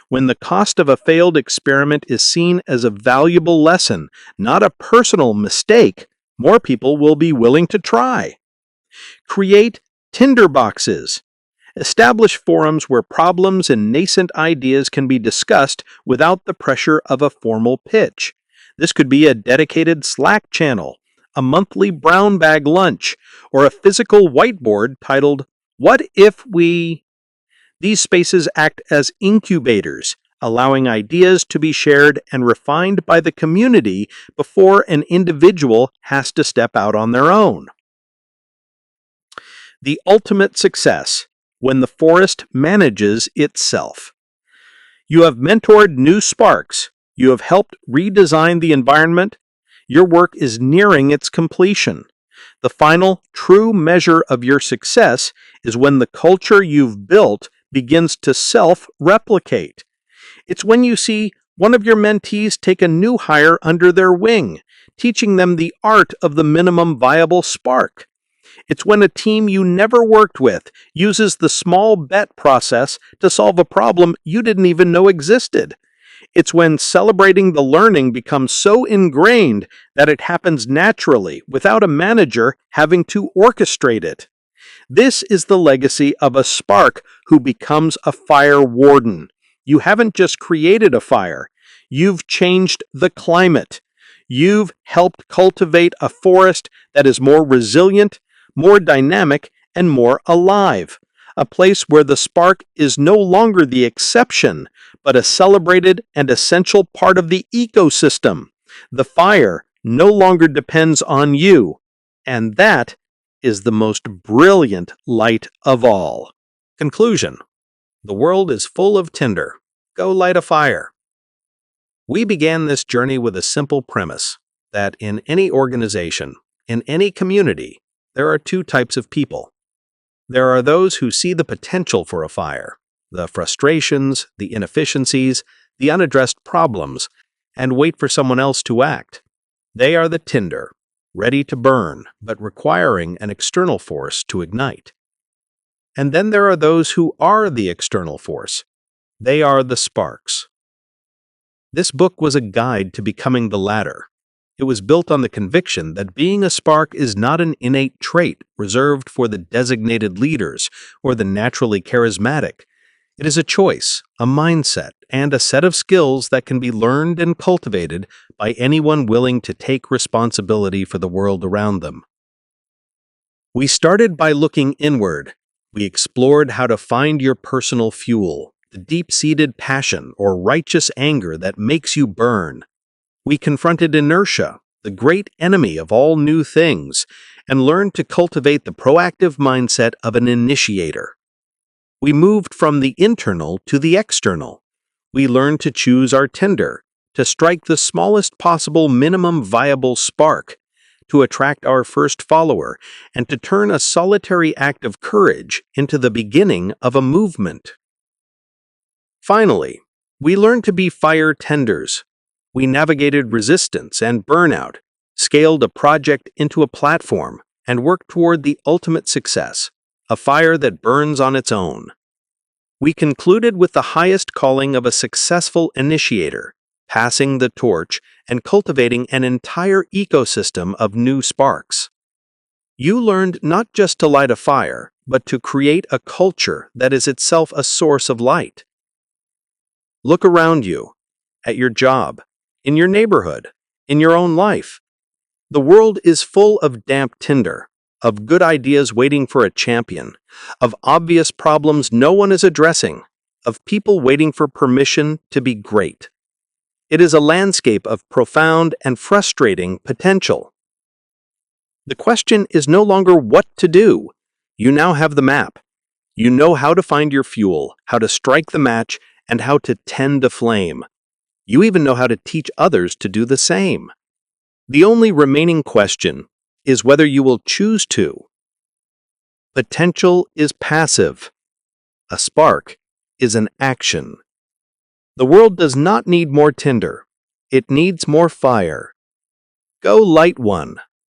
When the cost of a failed experiment is seen as a valuable lesson, not a personal mistake, more people will be willing to try. Create tinderboxes. Establish forums where problems and nascent ideas can be discussed without the pressure of a formal pitch. This could be a dedicated Slack channel, a monthly brown bag lunch, or a physical whiteboard titled, "What if we..." These spaces act as incubators, allowing ideas to be shared and refined by the community before an individual has to step out on their own. The ultimate success. when the forest manages itself. You have mentored new sparks. You have helped redesign the environment. Your work is nearing its completion. The final true measure of your success is when the culture you've built begins to self-replicate. It's when you see one of your mentees take a new hire under their wing, teaching them the art of the minimum viable spark. It's when a team you never worked with uses the small bet process to solve a problem you didn't even know existed. It's when celebrating the learning becomes so ingrained that it happens naturally without a manager having to orchestrate it. This is the legacy of a spark who becomes a fire warden. You haven't just created a fire, you've changed the climate. You've helped cultivate a forest that is more resilient, more dynamic, and more alive. A place where the spark is no longer the exception, but a celebrated and essential part of the ecosystem. The fire no longer depends on you, and that is the most brilliant light of all. Conclusion. The world is full of tinder. Go light a fire. We began this journey with a simple premise that in any organization, in any community, there are two types of people. There are those who see the potential for a fire, the frustrations, the inefficiencies, the unaddressed problems, and wait for someone else to act. They are the tinder, ready to burn, but requiring an external force to ignite. And then there are those who are the external force. They are the sparks. This book was a guide to becoming the latter. It was built on the conviction that being a spark is not an innate trait reserved for the designated leaders or the naturally charismatic. It is a choice, a mindset, and a set of skills that can be learned and cultivated by anyone willing to take responsibility for the world around them. We started by looking inward. We explored how to find your personal fuel, the deep-seated passion or righteous anger that makes you burn. We confronted inertia, the great enemy of all new things, and learned to cultivate the proactive mindset of an initiator. We moved from the internal to the external. We learned to choose our tinder, to strike the smallest possible minimum viable spark, to attract our first follower, and to turn a solitary act of courage into the beginning of a movement. Finally, we learned to be fire tenders. We navigated resistance and burnout, scaled a project into a platform, and worked toward the ultimate success, a fire that burns on its own. We concluded with the highest calling of a successful initiator, passing the torch and cultivating an entire ecosystem of new sparks. You learned not just to light a fire, but to create a culture that is itself a source of light. Look around you, at your job, in your neighborhood, in your own life. The world is full of damp tinder, of good ideas waiting for a champion, of obvious problems no one is addressing, of people waiting for permission to be great. It is a landscape of profound and frustrating potential. The question is no longer what to do. You now have the map. You know how to find your fuel, how to strike the match, and how to tend a flame. You even know how to teach others to do the same. The only remaining question is whether you will choose to. Potential is passive. A spark is an action. The world does not need more tinder. It needs more fire. Go light one.